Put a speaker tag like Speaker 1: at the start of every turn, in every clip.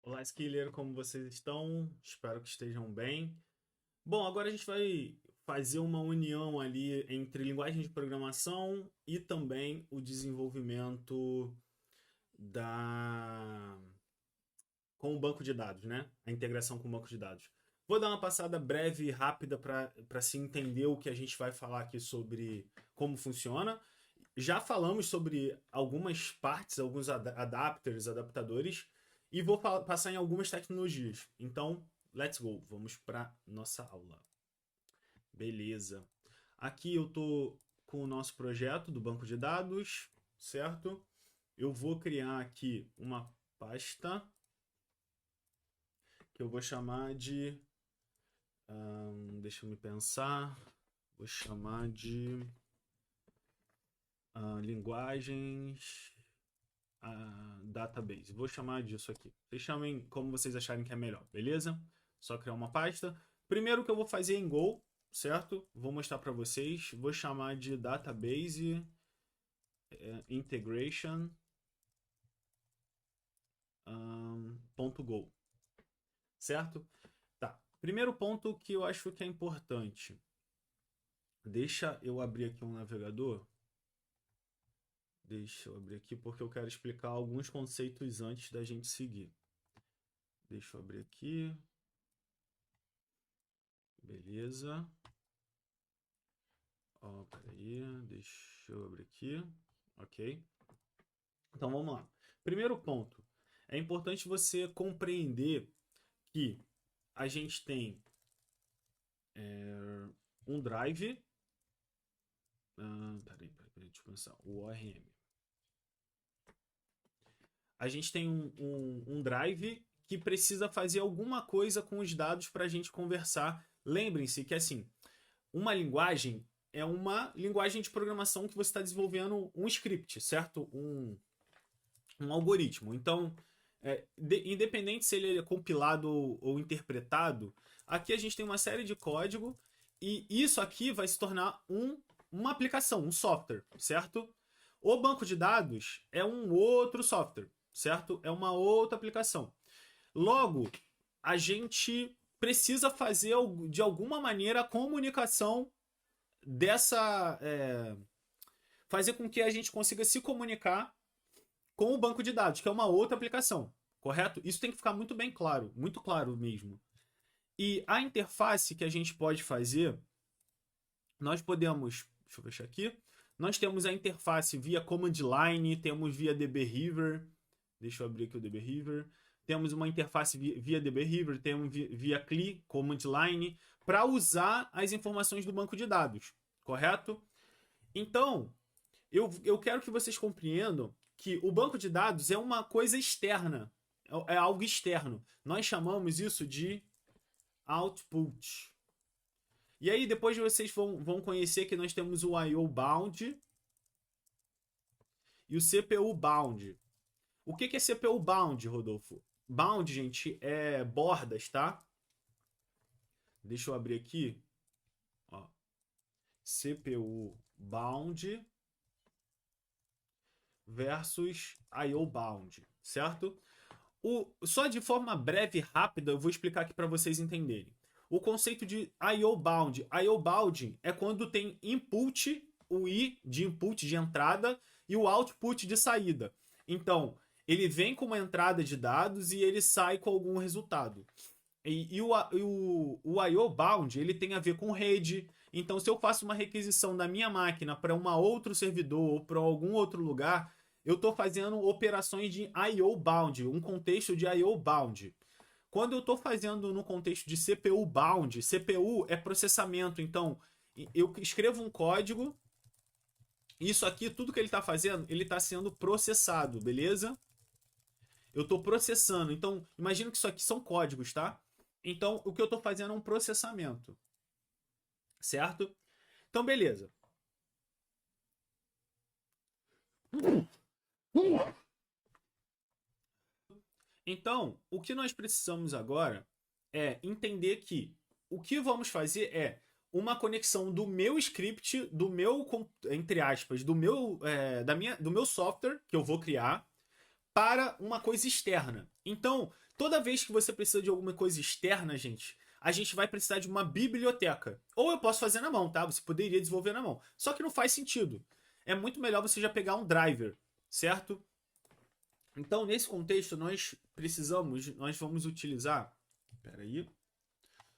Speaker 1: Olá, Skiller, como vocês estão? Espero que estejam bem. Bom, agora a gente vai fazer uma união ali entre linguagem de programação e também o desenvolvimento da com o banco de dados, né? A integração com o banco de dados. Vou dar uma passada breve e rápida para se entender o que a gente vai falar aqui sobre como funciona. Já falamos sobre algumas partes, alguns adapters, adaptadores, e vou passar em algumas tecnologias. Então, let's go, vamos para nossa aula. Beleza. Aqui eu tô com o nosso projeto do banco de dados, certo? Eu vou criar aqui uma pasta que eu vou chamar de. Deixa eu me pensar. Vou chamar de linguagens database. Vou chamar disso aqui. Vocês chamem como vocês acharem que é melhor, beleza? Só criar uma pasta. Primeiro que eu vou fazer em Go, certo? Vou mostrar para vocês. Vou chamar de database integration .go, certo? Tá. Primeiro ponto que eu acho que é importante. Deixa eu abrir aqui um navegador. Deixa eu abrir aqui porque eu quero explicar alguns conceitos antes da gente seguir. Deixa eu abrir aqui. Beleza. Ó, peraí. Deixa eu abrir aqui. Ok. Então vamos lá. Primeiro ponto. É importante você compreender que a gente tem um drive. Peraí, deixa eu pensar. O ORM. A gente tem um drive que precisa fazer alguma coisa com os dados para a gente conversar. Lembrem-se que, assim, uma linguagem é uma linguagem de programação que você está desenvolvendo um script, certo? Um algoritmo. Então, independente se ele é compilado ou interpretado, aqui a gente tem uma série de código e isso aqui vai se tornar uma aplicação, um software, certo? O banco de dados é um outro software, certo? É uma outra aplicação. Logo, a gente precisa fazer de alguma maneira a comunicação dessa. Fazer com que a gente consiga se comunicar com o banco de dados, que é uma outra aplicação, correto? Isso tem que ficar muito bem claro, muito claro mesmo. E a interface que a gente pode fazer, nós podemos. Deixa eu fechar aqui. Nós temos a interface via command line, temos via dbriver. Deixa eu abrir aqui o dbriver. Temos uma interface via dbriver, temos via CLI, command line, para usar as informações do banco de dados, correto? Então, eu quero que vocês compreendam que o banco de dados é uma coisa externa, é algo externo. Nós chamamos isso de output. E aí depois vocês vão conhecer que nós temos o I/O bound e o CPU bound. O que é CPU bound, Rodolfo? Bound, gente, é bordas, tá? Deixa eu abrir aqui. Ó. CPU bound versus I/O bound, certo? Só de forma breve e rápida eu vou explicar aqui para vocês entenderem. O conceito de I/O bound. I/O bound é quando tem input, o I de input de entrada e o output de saída. Então, ele vem com uma entrada de dados e ele sai com algum resultado. E o I/O bound ele tem a ver com rede. Então, se eu faço uma requisição da minha máquina para um outro servidor ou para algum outro lugar, eu estou fazendo operações de I/O bound, um contexto de I/O bound. Quando eu estou fazendo no contexto de CPU bound, CPU é processamento. Então, eu escrevo um código. Isso aqui, tudo que ele está fazendo, ele está sendo processado, beleza? Eu estou processando. Então, imagina que isso aqui são códigos, tá? Então, o que eu estou fazendo é um processamento. Certo? Então, beleza. Então, o que nós precisamos agora é entender que o que vamos fazer é uma conexão do meu script, do meu, entre aspas, do meu, do meu software que eu vou criar para uma coisa externa. Então, toda vez que você precisa de alguma coisa externa, gente, a gente vai precisar de uma biblioteca. Ou eu posso fazer na mão, tá? Você poderia desenvolver na mão. Só que não faz sentido. É muito melhor você já pegar um driver, certo? Então, nesse contexto, nós vamos utilizar. Espera aí.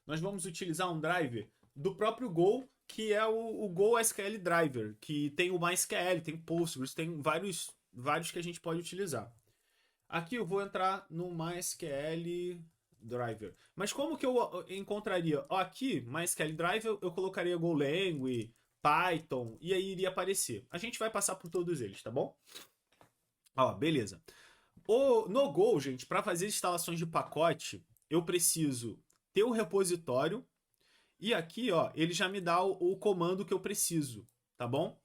Speaker 1: Nós vamos utilizar um driver do próprio Go, que é o Go SQL Driver, que tem o MySQL, tem Postgres, tem vários que a gente pode utilizar. Aqui eu vou entrar no MySQL Driver. Mas como que eu encontraria? Aqui, MySQL Driver, eu colocaria Golang, Python, e aí iria aparecer. A gente vai passar por todos eles, tá bom? Ó, beleza. No Go, gente, para fazer instalações de pacote, eu preciso ter o repositório e aqui, ó, ele já me dá o comando que eu preciso, tá bom?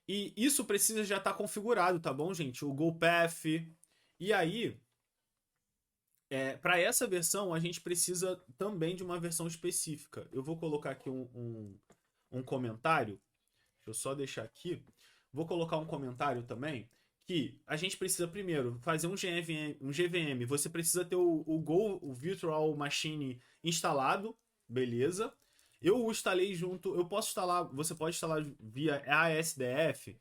Speaker 1: E isso precisa já estar configurado, tá bom, gente? O Go Path. E aí, para essa versão, a gente precisa também de uma versão específica. Eu vou colocar aqui um comentário. Deixa eu só deixar aqui. Vou colocar um comentário também que a gente precisa primeiro fazer um GVM. Você precisa ter o Go, o Virtual Machine instalado, beleza? Eu o instalei junto, eu posso instalar, você pode instalar via ASDF,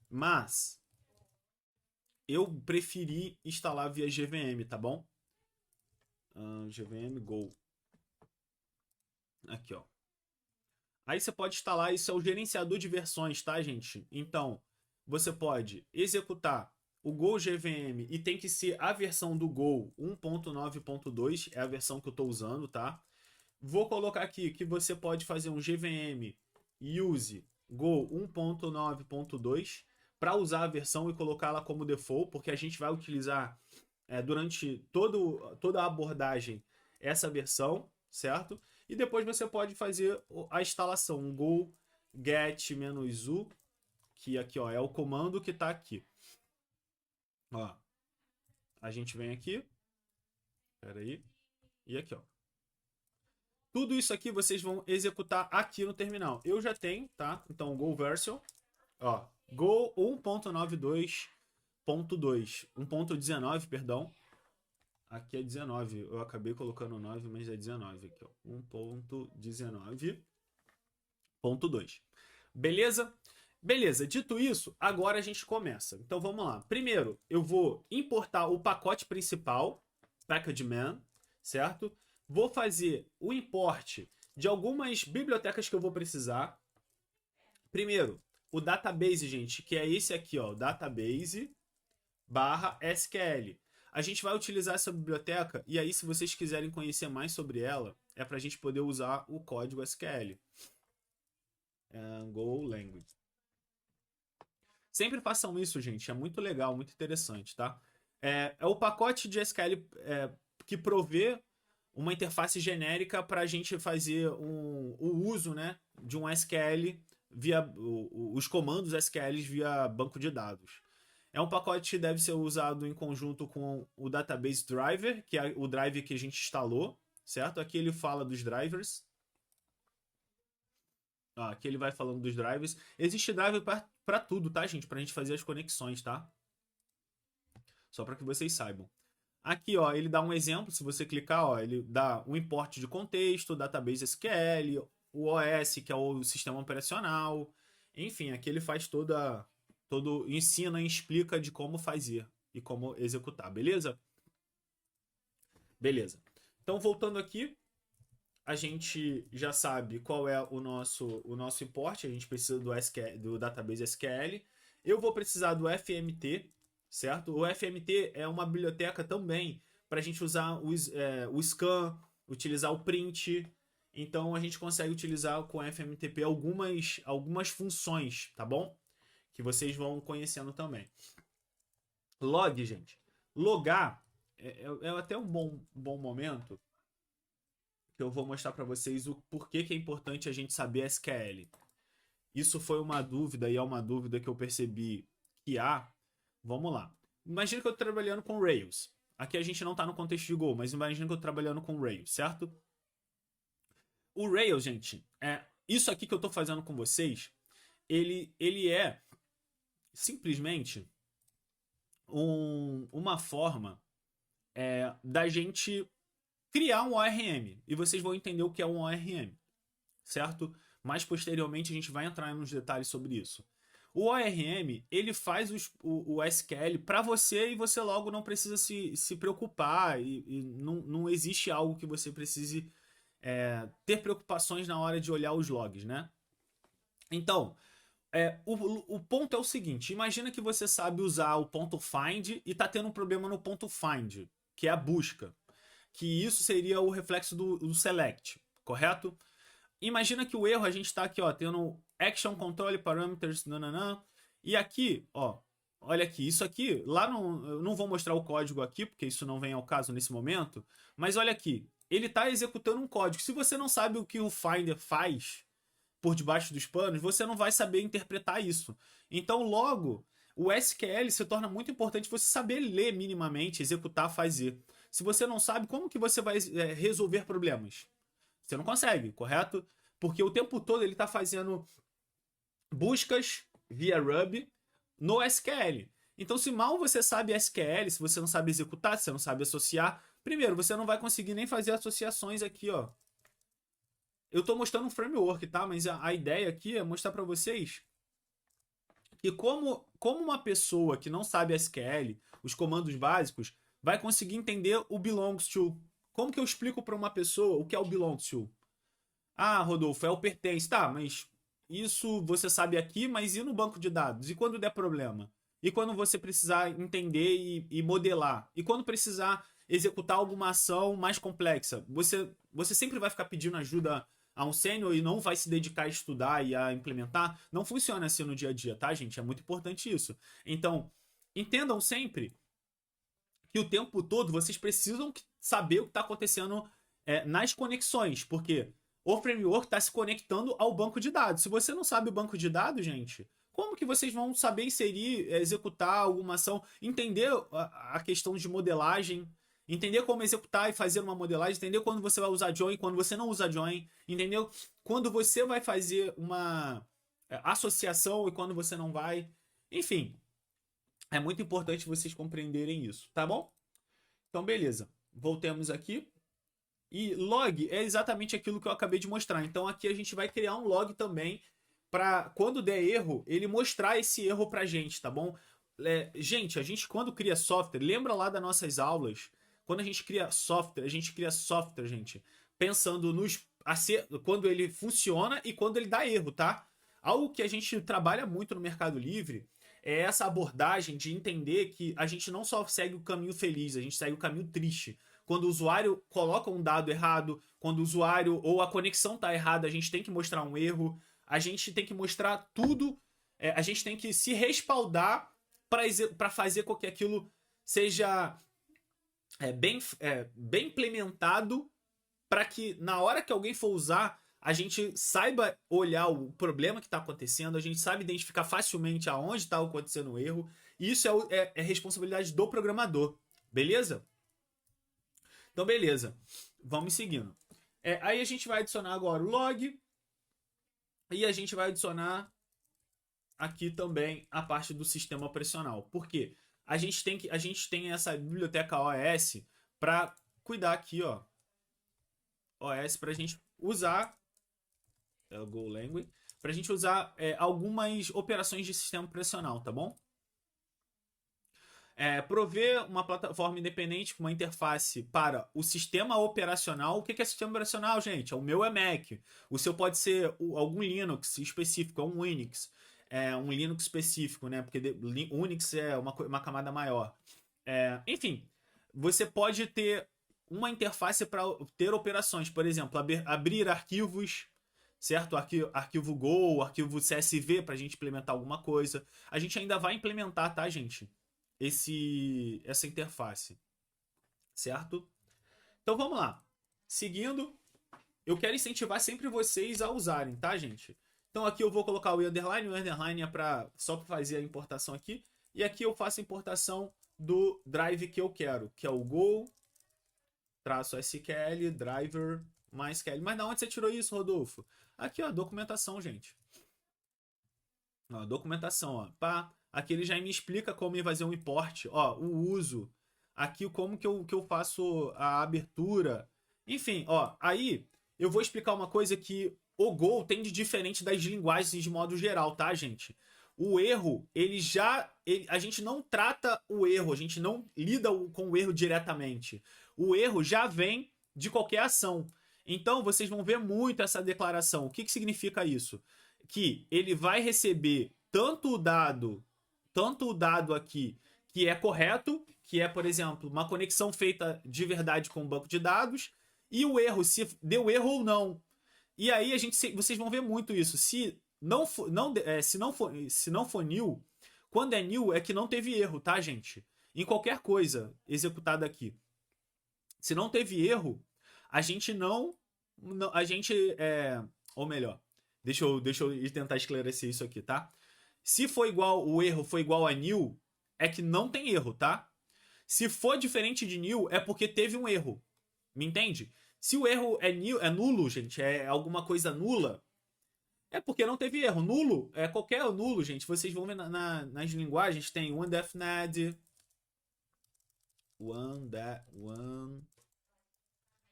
Speaker 1: mas eu preferi instalar via GVM, tá bom? GVM Go. Aqui, ó. Aí você pode instalar, isso é o gerenciador de versões, tá, gente? Então, você pode executar o Go GVM e tem que ser a versão do Go 1.9.2, é a versão que eu estou usando, tá? Vou colocar aqui que você pode fazer um GVM use Go 1.9.2 para usar a versão e colocá-la como default, porque a gente vai utilizar durante toda a abordagem essa versão, certo? E depois você pode fazer a instalação go get-u, que aqui ó, é o comando que está aqui. Ó, a gente vem aqui, espera aí, e aqui ó. Tudo isso aqui vocês vão executar aqui no terminal. Eu já tenho, tá? Então go version, ó, go 1.92.2, 1.19, perdão. Aqui é 19, eu acabei colocando 9, mas é 19 aqui, ó. 1.19.2. Beleza? Beleza, dito isso, agora a gente começa. Então vamos lá. Primeiro, eu vou importar o pacote principal, package.man, certo? Vou fazer o import de algumas bibliotecas que eu vou precisar. Primeiro, o database, gente, que é esse aqui, ó, database/SQL. A gente vai utilizar essa biblioteca e aí, se vocês quiserem conhecer mais sobre ela, é para a gente poder usar o código SQL. Go Language. Sempre façam isso, gente. É muito legal, muito interessante, tá? É o pacote de SQL que provê uma interface genérica para a gente fazer o uso, né, de um SQL via os comandos SQL via banco de dados. É um pacote que deve ser usado em conjunto com o Database Driver, que é o driver que a gente instalou, certo? Aqui ele fala dos drivers. Aqui ele vai falando dos drivers. Existe driver para tudo, tá, gente? Pra gente fazer as conexões, tá? Só para que vocês saibam. Aqui, ó, ele dá um exemplo. Se você clicar, ó, ele dá um import de contexto, Database SQL, o OS, que é o sistema operacional. Enfim, aqui ele faz ensina e explica de como fazer e como executar, beleza? Beleza. Então, voltando aqui, a gente já sabe qual é o nosso import, a gente precisa do database SQL. Eu vou precisar do FMT, certo? O FMT é uma biblioteca também para a gente usar o scan, utilizar o print. Então a gente consegue utilizar com FMTP algumas funções, tá bom? Que vocês vão conhecendo também. Log, gente. Logar é até um bom momento que eu vou mostrar para vocês o porquê que é importante a gente saber SQL. Isso foi uma dúvida e é uma dúvida que eu percebi que há. Vamos lá. Imagina que eu estou trabalhando com Rails. Aqui a gente não está no contexto de Go, mas imagina que eu estou trabalhando com Rails, certo? O Rails, gente, isso aqui que eu estou fazendo com vocês, ele é simplesmente uma forma da gente criar um ORM. E vocês vão entender o que é um ORM, certo? Mais posteriormente a gente vai entrar nos detalhes sobre isso. O ORM, ele faz o SQL para você e você logo não precisa se preocupar e não existe algo que você precise ter preocupações na hora de olhar os logs, né? Então, o ponto é o seguinte, imagina que você sabe usar o ponto find e tá tendo um problema no ponto find, que é a busca. Que isso seria o reflexo do select, correto? Imagina que o erro a gente está aqui, ó, tendo action control parameters, nananã, e aqui, ó, olha aqui, isso aqui, lá no, eu não vou mostrar o código aqui, porque isso não vem ao caso nesse momento, mas olha aqui, ele está executando um código. Se você não sabe o que o Finder faz por debaixo dos panos, você não vai saber interpretar isso. Então, logo, o SQL se torna muito importante você saber ler minimamente, executar, fazer. Se você não sabe, como que você vai resolver problemas? Você não consegue, correto? Porque o tempo todo ele está fazendo buscas via Ruby no SQL. Então, se mal você sabe SQL, se você não sabe executar, se você não sabe associar, primeiro, você não vai conseguir nem fazer associações aqui, ó. Eu estou mostrando um framework, tá? Mas a ideia aqui é mostrar para vocês que como uma pessoa que não sabe SQL, os comandos básicos, vai conseguir entender o belongs to. Como que eu explico para uma pessoa o que é o belongs to? Ah, Rodolfo, é o pertence. Tá, mas isso você sabe aqui, mas e no banco de dados? E quando der problema? E quando você precisar entender e modelar? E quando precisar executar alguma ação mais complexa? Você sempre vai ficar pedindo ajuda a um sênior e não vai se dedicar a estudar e a implementar? Não funciona assim no dia a dia, tá, gente? É muito importante isso. Então, entendam sempre que o tempo todo vocês precisam saber o que está acontecendo nas conexões, porque o framework está se conectando ao banco de dados. Se você não sabe o banco de dados, gente, como que vocês vão saber inserir, executar alguma ação, entender a questão de modelagem, entender como executar e fazer uma modelagem, entender quando você vai usar join, quando você não usa join, entendeu? Quando você vai fazer uma associação e quando você não vai. Enfim, é muito importante vocês compreenderem isso, tá bom? Então, beleza. Voltemos aqui. E log é exatamente aquilo que eu acabei de mostrar. Então, aqui a gente vai criar um log também para quando der erro, ele mostrar esse erro pra gente, tá bom? Gente, a gente quando cria software, lembra lá das nossas aulas? Quando a gente cria software, gente, pensando quando ele funciona e quando ele dá erro, tá? Algo que a gente trabalha muito no Mercado Livre é essa abordagem de entender que a gente não só segue o caminho feliz, a gente segue o caminho triste. Quando o usuário coloca um dado errado, quando o usuário ou a conexão está errada, a gente tem que mostrar um erro, a gente tem que mostrar tudo, a gente tem que se respaldar para fazer com que aquilo seja bem implementado, para que na hora que alguém for usar, a gente saiba olhar o problema que está acontecendo, a gente sabe identificar facilmente aonde está acontecendo o erro, e isso é responsabilidade do programador, beleza? Então, beleza. Vamos seguindo. Aí a gente vai adicionar agora o log. E a gente vai adicionar aqui também a parte do sistema operacional. Por quê? A gente tem essa biblioteca OS para cuidar aqui, ó. OS para a gente usar. É o GoLanguage. Para a gente usar algumas operações de sistema operacional, tá bom? Prover uma plataforma independente com uma interface para o sistema operacional. O que é sistema operacional, gente? O meu é Mac. O seu pode ser algum Linux específico, é um Unix. Um Linux específico, né? Porque Unix é uma camada maior. Enfim, você pode ter uma interface para ter operações. Por exemplo, abrir arquivos, certo? Arquivo Go, arquivo CSV para a gente implementar alguma coisa. A gente ainda vai implementar, tá, gente? Essa interface, certo? Então vamos lá. Seguindo, eu quero incentivar sempre vocês a usarem, tá, gente? Então aqui eu vou colocar o underline é só para fazer a importação aqui, e aqui eu faço a importação do drive que eu quero, que é o go-sql driver MySQL. Mas da onde você tirou isso, Rodolfo? Aqui, ó, documentação, gente. Ó, documentação, ó. Pá. Aqui ele já me explica como fazer um import, ó, o uso, aqui como que eu faço a abertura. Enfim, ó, aí eu vou explicar uma coisa que o Go tem de diferente das linguagens de modo geral, tá, gente? O erro, a gente não trata o erro, a gente não lida com o erro diretamente. O erro já vem de qualquer ação. Então, vocês vão ver muito essa declaração. O que, que significa isso? Que ele vai receber tanto o dado aqui que é correto, que é, por exemplo, uma conexão feita de verdade com o banco de dados, e o erro, se deu erro ou não. E aí vocês vão ver muito isso. Se não for, não, se não for new, quando é new é que não teve erro, tá, gente? Em qualquer coisa executada aqui. Se não teve erro, a gente a gente ou melhor, deixa eu tentar esclarecer isso aqui, tá? Se for igual, o erro foi igual a new, é que não tem erro, tá? Se for diferente de new, é porque teve um erro. Me entende? Se o erro é nulo, gente, é alguma coisa nula, é porque não teve erro. Nulo é qualquer nulo, gente. Vocês vão ver nas linguagens, tem undefined,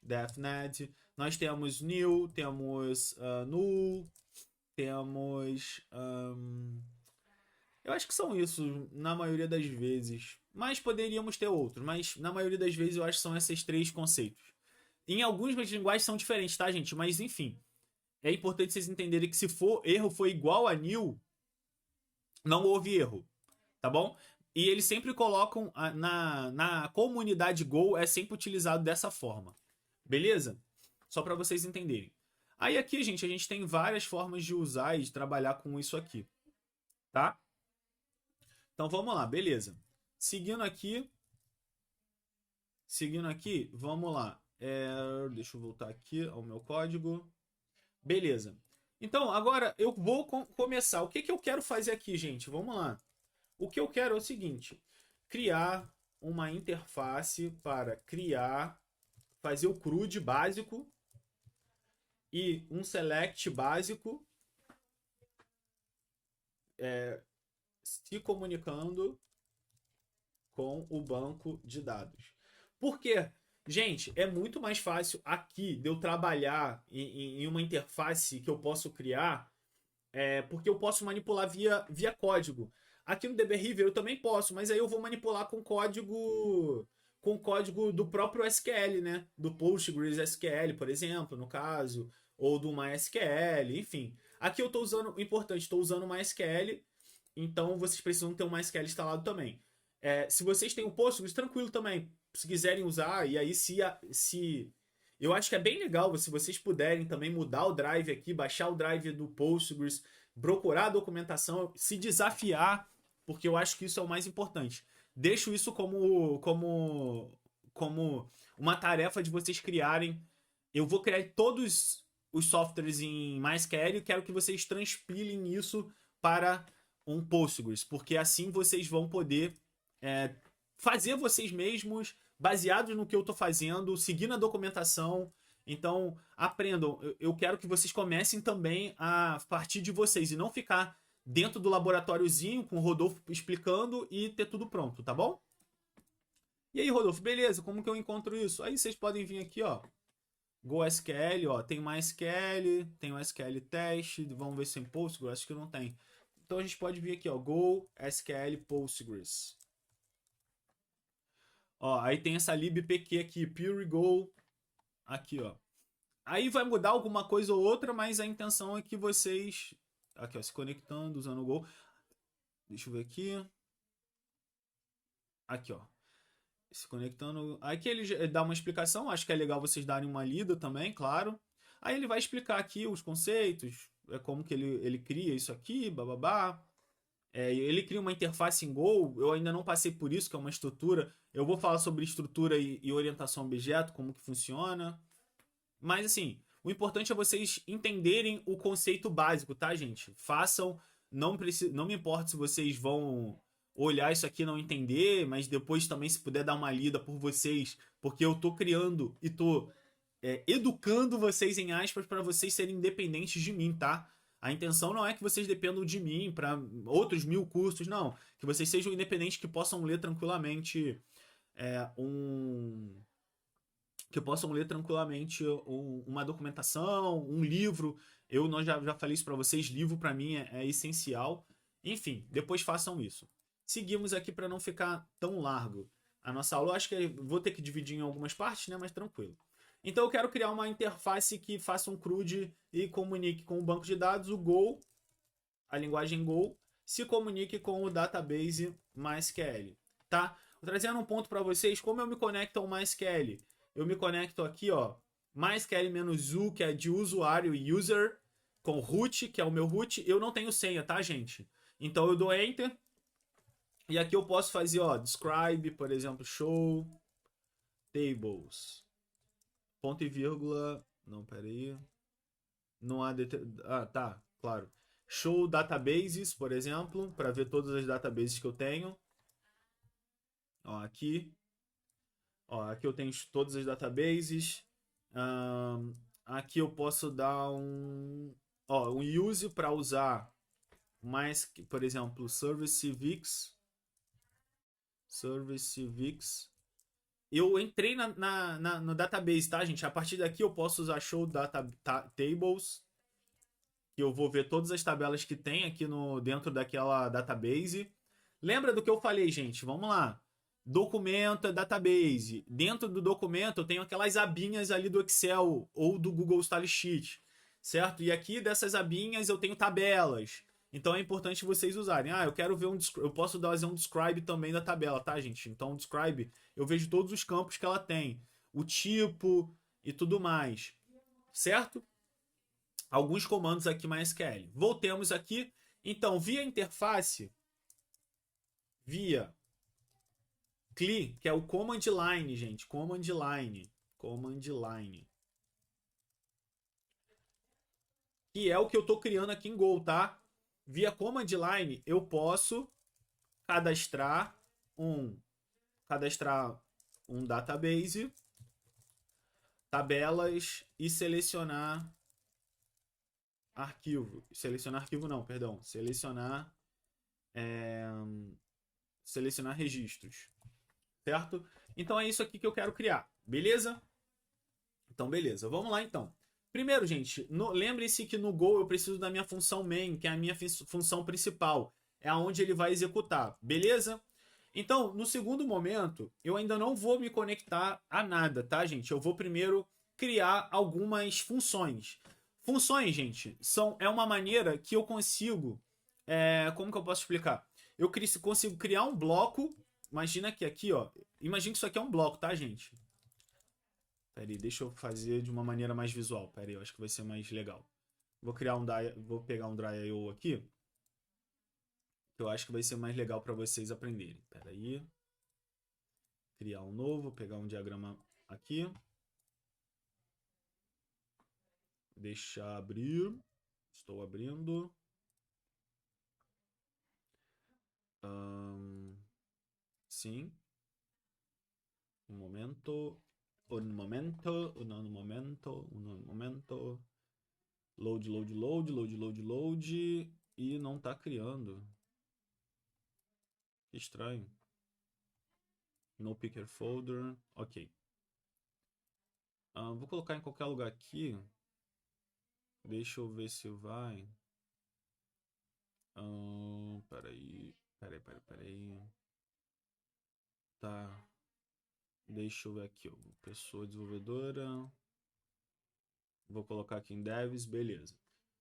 Speaker 1: undefined. Nós temos new, temos null, temos... eu acho que são isso na maioria das vezes. Mas poderíamos ter outros. Mas na maioria das vezes eu acho que são esses três conceitos. Em algumas linguagens são diferentes, tá, gente? Mas enfim. É importante vocês entenderem que se for erro foi igual a nil, não houve erro. Tá bom? E eles sempre colocam na comunidade Go é sempre utilizado dessa forma. Beleza? Só para vocês entenderem. Aí aqui, gente, a gente tem várias formas de usar e de trabalhar com isso aqui. Tá? Então vamos lá, beleza. Seguindo aqui, vamos lá. Deixa eu voltar aqui ao meu código. Beleza. Então, agora eu vou começar. O que, que eu quero fazer aqui, gente? Vamos lá. O que eu quero é o seguinte: criar uma interface para fazer o CRUD básico e um select básico se comunicando com o banco de dados. Por quê? Gente, é muito mais fácil aqui de eu trabalhar em uma interface que eu posso criar, porque eu posso manipular via código. Aqui no DB River eu também posso, mas aí eu vou manipular com código do próprio SQL, né? Do Postgres SQL, por exemplo, no caso, ou do MySQL, enfim. Aqui eu estou usando, importante, estou usando o MySQL, então vocês precisam ter um MySQL instalado também. Se vocês têm o Postgres, tranquilo também. Se quiserem usar, e aí se eu acho que é bem legal se vocês puderem também mudar o drive aqui, baixar o drive do Postgres, procurar a documentação, se desafiar, porque eu acho que isso é o mais importante. Deixo isso como uma tarefa de vocês criarem. Eu vou criar todos os softwares em MySQL e quero que vocês transpilem isso para um Postgres, porque assim vocês vão poder fazer vocês mesmos, baseados no que eu estou fazendo, seguindo a documentação. Então, aprendam. Eu quero que vocês comecem também a partir de vocês e não ficar dentro do laboratóriozinho com o Rodolfo explicando e ter tudo pronto, tá bom? E aí, Rodolfo, beleza? Como que eu encontro isso? Aí vocês podem vir aqui, ó. GoSQL, ó, tem MySQL, tem o SQL teste, vamos ver se tem Postgres, acho que não tem. Então a gente pode vir aqui, ó, GoSQL Postgres. Ó, aí tem essa libpq aqui, PureGo, aqui, ó. Aí vai mudar alguma coisa ou outra, mas a intenção é que vocês... Aqui, ó, se conectando, usando o Go. Deixa eu ver aqui. Aqui, ó. Se conectando. Aqui ele dá uma explicação, acho que é legal vocês darem uma lida também, claro. Aí ele vai explicar aqui os conceitos, como que ele cria isso aqui, bababá. Ele cria uma interface em Go, eu ainda não passei por isso, que é uma estrutura. Eu vou falar sobre estrutura e orientação a objeto, como que funciona. Mas assim, o importante é vocês entenderem o conceito básico, tá, gente? Façam, não me importa se vocês vão olhar isso aqui e não entender, mas depois também se puder dar uma lida por vocês, porque eu tô criando e tô educando vocês em aspas para vocês serem independentes de mim, tá? A intenção não é que vocês dependam de mim para outros 1000 cursos, não. Que vocês sejam independentes, que possam ler tranquilamente que possam ler tranquilamente uma documentação, um livro. Nós já falei isso para vocês, livro para mim é essencial. Enfim, depois façam isso. Seguimos aqui para não ficar tão largo a nossa aula. Acho que vou ter que dividir em algumas partes, né? Mas tranquilo. Então eu quero criar uma interface que faça um CRUD e comunique com o banco de dados, o Go, a linguagem Go, se comunique com o database MySQL, tá? Vou trazendo um ponto para vocês, como eu me conecto ao MySQL. Eu me conecto aqui, ó, MySQL-U, que é de usuário, user, com root, que é o meu root. Eu não tenho senha, tá, gente? Então eu dou Enter. E aqui eu posso fazer, ó, describe, por exemplo, show tables. Ponto e vírgula. Não, peraí. Não há. Ah, tá, claro. Show databases, por exemplo, para ver todas as databases que eu tenho. Ó, aqui. Ó, aqui eu tenho todas as databases. Aqui eu posso dar um use para usar mais, por exemplo, Service Vix. Service Vix. Eu entrei no database, tá, gente? A partir daqui eu posso usar show tables, que eu vou ver todas as tabelas que tem aqui dentro daquela database. Lembra do que eu falei, gente? Vamos lá. Documento, database. Dentro do documento eu tenho aquelas abinhas ali do Excel ou do Google Style Sheet, certo? E aqui dessas abinhas eu tenho tabelas. Então é importante vocês usarem. Ah, eu quero ver eu posso fazer um describe também da tabela, tá, gente? Então o describe, eu vejo todos os campos que ela tem, o tipo e tudo mais, certo? Alguns comandos aqui MySQL. Voltemos aqui. Então, via interface, via CLI, que é o command line, gente. Command line. Command line. Que é o que eu estou criando aqui em Go, tá? Via command line, eu posso cadastrar um database, tabelas e selecionar arquivo. Selecionar arquivo não, perdão. Selecionar registros. Certo? Então é isso aqui que eu quero criar. Beleza? Então, beleza. Vamos lá, então. Primeiro, gente, lembre-se que no Go eu preciso da minha função main, que é a minha função principal. É aonde ele vai executar. Beleza? Então, no segundo momento, eu ainda não vou me conectar a nada, tá, gente? Eu vou primeiro criar algumas funções. Funções, gente, é uma maneira que eu consigo... como que eu posso explicar? Eu consigo criar um bloco. Imagina que aqui, ó. Imagina que isso aqui é um bloco, tá, gente? Pera aí, deixa eu fazer de uma maneira mais visual. Pera aí, eu acho que vai ser mais legal. Vou pegar um dry.io aqui. Que eu acho que vai ser mais legal para vocês aprenderem. Pera aí. Criar um novo, pegar um diagrama aqui. Deixa abrir. Estou abrindo. Sim. Um momento. Un momento. Load. E não tá criando. Que estranho. No picker folder. Ok. Vou colocar em qualquer lugar aqui. Deixa eu ver se vai. Peraí. Tá. Deixa eu ver aqui, ó. Pessoa desenvolvedora. Vou colocar aqui em devs, beleza.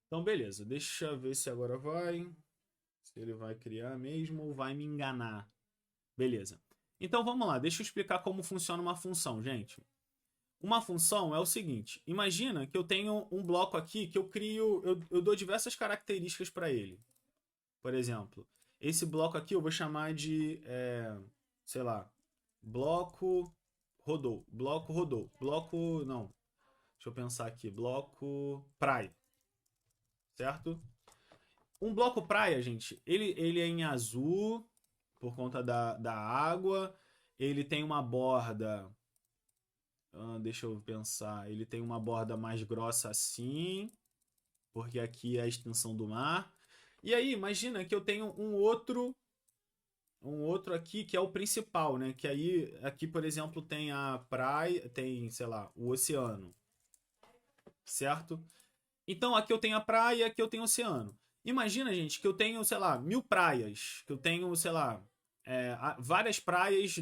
Speaker 1: Então, beleza. Deixa eu ver se agora vai. Se ele vai criar mesmo ou vai me enganar. Beleza. Então, vamos lá. Deixa eu explicar como funciona uma função, gente. Uma função é o seguinte. Imagina que eu tenho um bloco aqui que eu crio... Eu dou diversas características para ele. Por exemplo, esse bloco aqui eu vou chamar de... sei lá... Bloco rodou. Bloco... Não. Deixa eu pensar aqui. Bloco praia. Certo? Um bloco praia, gente, ele é em azul por conta da água. Ele tem uma borda... deixa eu pensar. Ele tem uma borda mais grossa assim, porque aqui é a extensão do mar. E aí, imagina que eu tenho um outro um outro aqui que é o principal, né? Que aí, aqui, por exemplo, tem a praia, tem, sei lá, o oceano, certo? Então, aqui eu tenho a praia e aqui eu tenho o oceano. Imagina, gente, que eu tenho, sei lá, 1000 praias, que eu tenho, sei lá, várias praias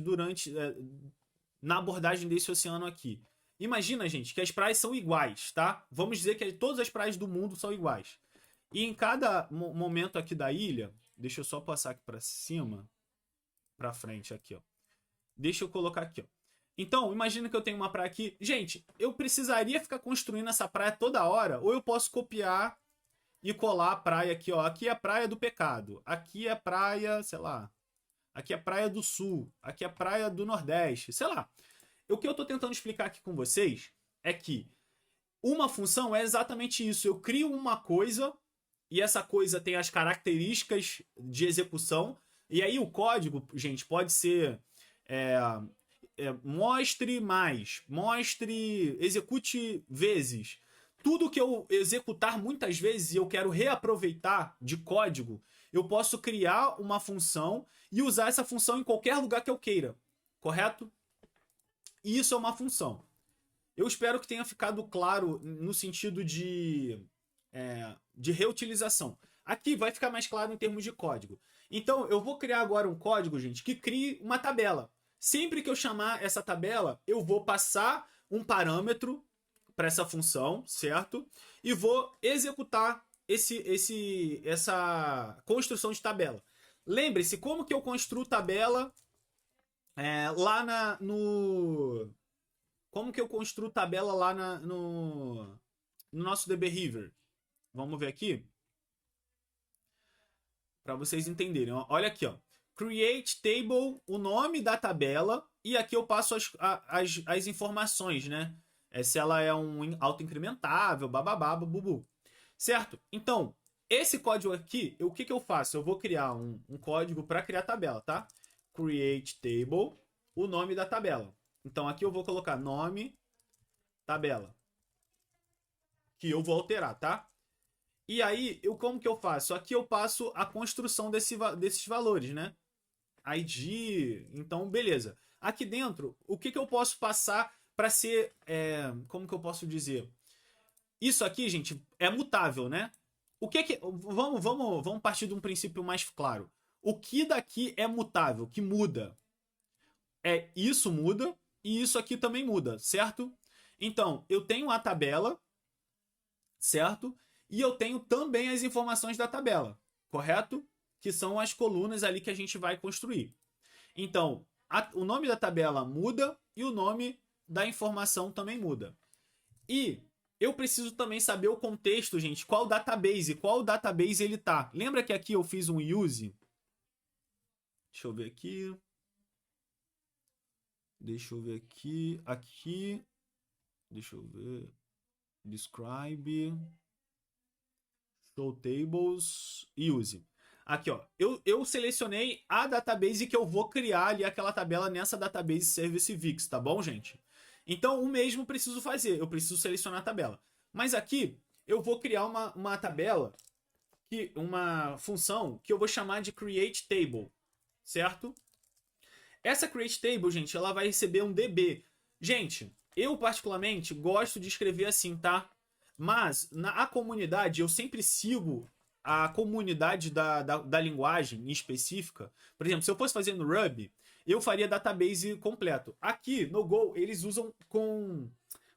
Speaker 1: na abordagem desse oceano aqui. Imagina, gente, que as praias são iguais, tá? Vamos dizer que todas as praias do mundo são iguais. E em cada momento aqui da ilha, deixa eu só passar aqui para cima, para frente aqui, ó. Deixa eu colocar aqui, ó. Então, imagina que eu tenho uma praia aqui. Gente, eu precisaria ficar construindo essa praia toda hora, ou eu posso copiar e colar a praia aqui, ó. Aqui é a praia do pecado. Aqui é a praia, sei lá. Aqui é a praia do sul. Aqui é a praia do nordeste. Sei lá. O que eu tô tentando explicar aqui com vocês é que uma função é exatamente isso. Eu crio uma coisa e essa coisa tem as características de execução. E aí o código, gente, pode ser mostre mais, mostre, execute vezes. Tudo que eu executar muitas vezes e eu quero reaproveitar de código, eu posso criar uma função e usar essa função em qualquer lugar que eu queira, correto? E isso é uma função. Eu espero que tenha ficado claro no sentido de reutilização. Aqui vai ficar mais claro em termos de código. Então, eu vou criar agora um código, gente, que crie uma tabela. Sempre que eu chamar essa tabela, eu vou passar um parâmetro para essa função, certo? E vou executar essa construção de tabela. Lembre-se, como que eu construo tabela lá no... Como que eu construo tabela lá no nosso DBehavior? Vamos ver aqui. Para vocês entenderem. Olha aqui, ó. Create table, o nome da tabela. E aqui eu passo as informações, né? Se ela é um autoincrementável, bababá, bubu. Certo? Então, esse código aqui, o que eu faço? Eu vou criar um código para criar tabela, tá? Create table, o nome da tabela. Então aqui eu vou colocar nome, tabela. Que eu vou alterar, tá? E aí, como que eu faço? Aqui eu passo a construção desses valores, né? ID, então beleza. Aqui dentro, o que eu posso passar para ser, como que eu posso dizer? Isso aqui, gente, é mutável, né? O que vamos partir de um princípio mais claro. O que daqui é mutável, que muda? Isso muda e isso aqui também muda, certo? Então, eu tenho a tabela, certo? E eu tenho também as informações da tabela, correto? Que são as colunas ali que a gente vai construir. Então, o nome da tabela muda e o nome da informação também muda. E eu preciso também saber o contexto, gente, qual database ele tá. Lembra que aqui eu fiz um use? Deixa eu ver aqui. Aqui. Deixa eu ver. Describe. Show tables. Use. Aqui, ó. Eu selecionei a database que eu vou criar ali aquela tabela nessa database service Vix, tá bom, gente? Então, o mesmo preciso fazer. Eu preciso selecionar a tabela. Mas aqui, eu vou criar uma tabela, uma função que eu vou chamar de create table, certo? Essa create table, gente, ela vai receber um DB. Gente, eu particularmente gosto de escrever assim, tá? Mas na comunidade eu sempre sigo a comunidade da linguagem específica. Por exemplo, se eu fosse fazer no Ruby, eu faria database completo. Aqui no Go eles usam com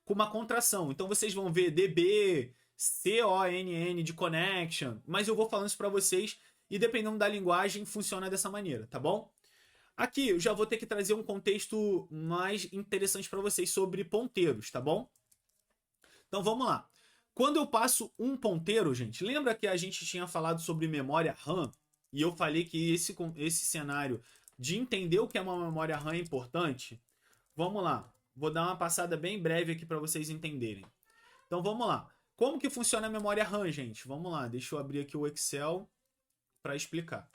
Speaker 1: uma contração. Então vocês vão ver DB, CONN de connection. Mas eu vou falando isso para vocês e dependendo da linguagem funciona dessa maneira, tá bom? Aqui eu já vou ter que trazer um contexto mais interessante para vocês sobre ponteiros, tá bom? Então vamos lá. Quando eu passo um ponteiro, gente, lembra que a gente tinha falado sobre memória RAM? E eu falei que esse cenário de entender o que é uma memória RAM é importante? Vamos lá. Vou dar uma passada bem breve aqui para vocês entenderem. Então vamos lá. Como que funciona a memória RAM, gente? Vamos lá. Deixa eu abrir aqui o Excel para explicar.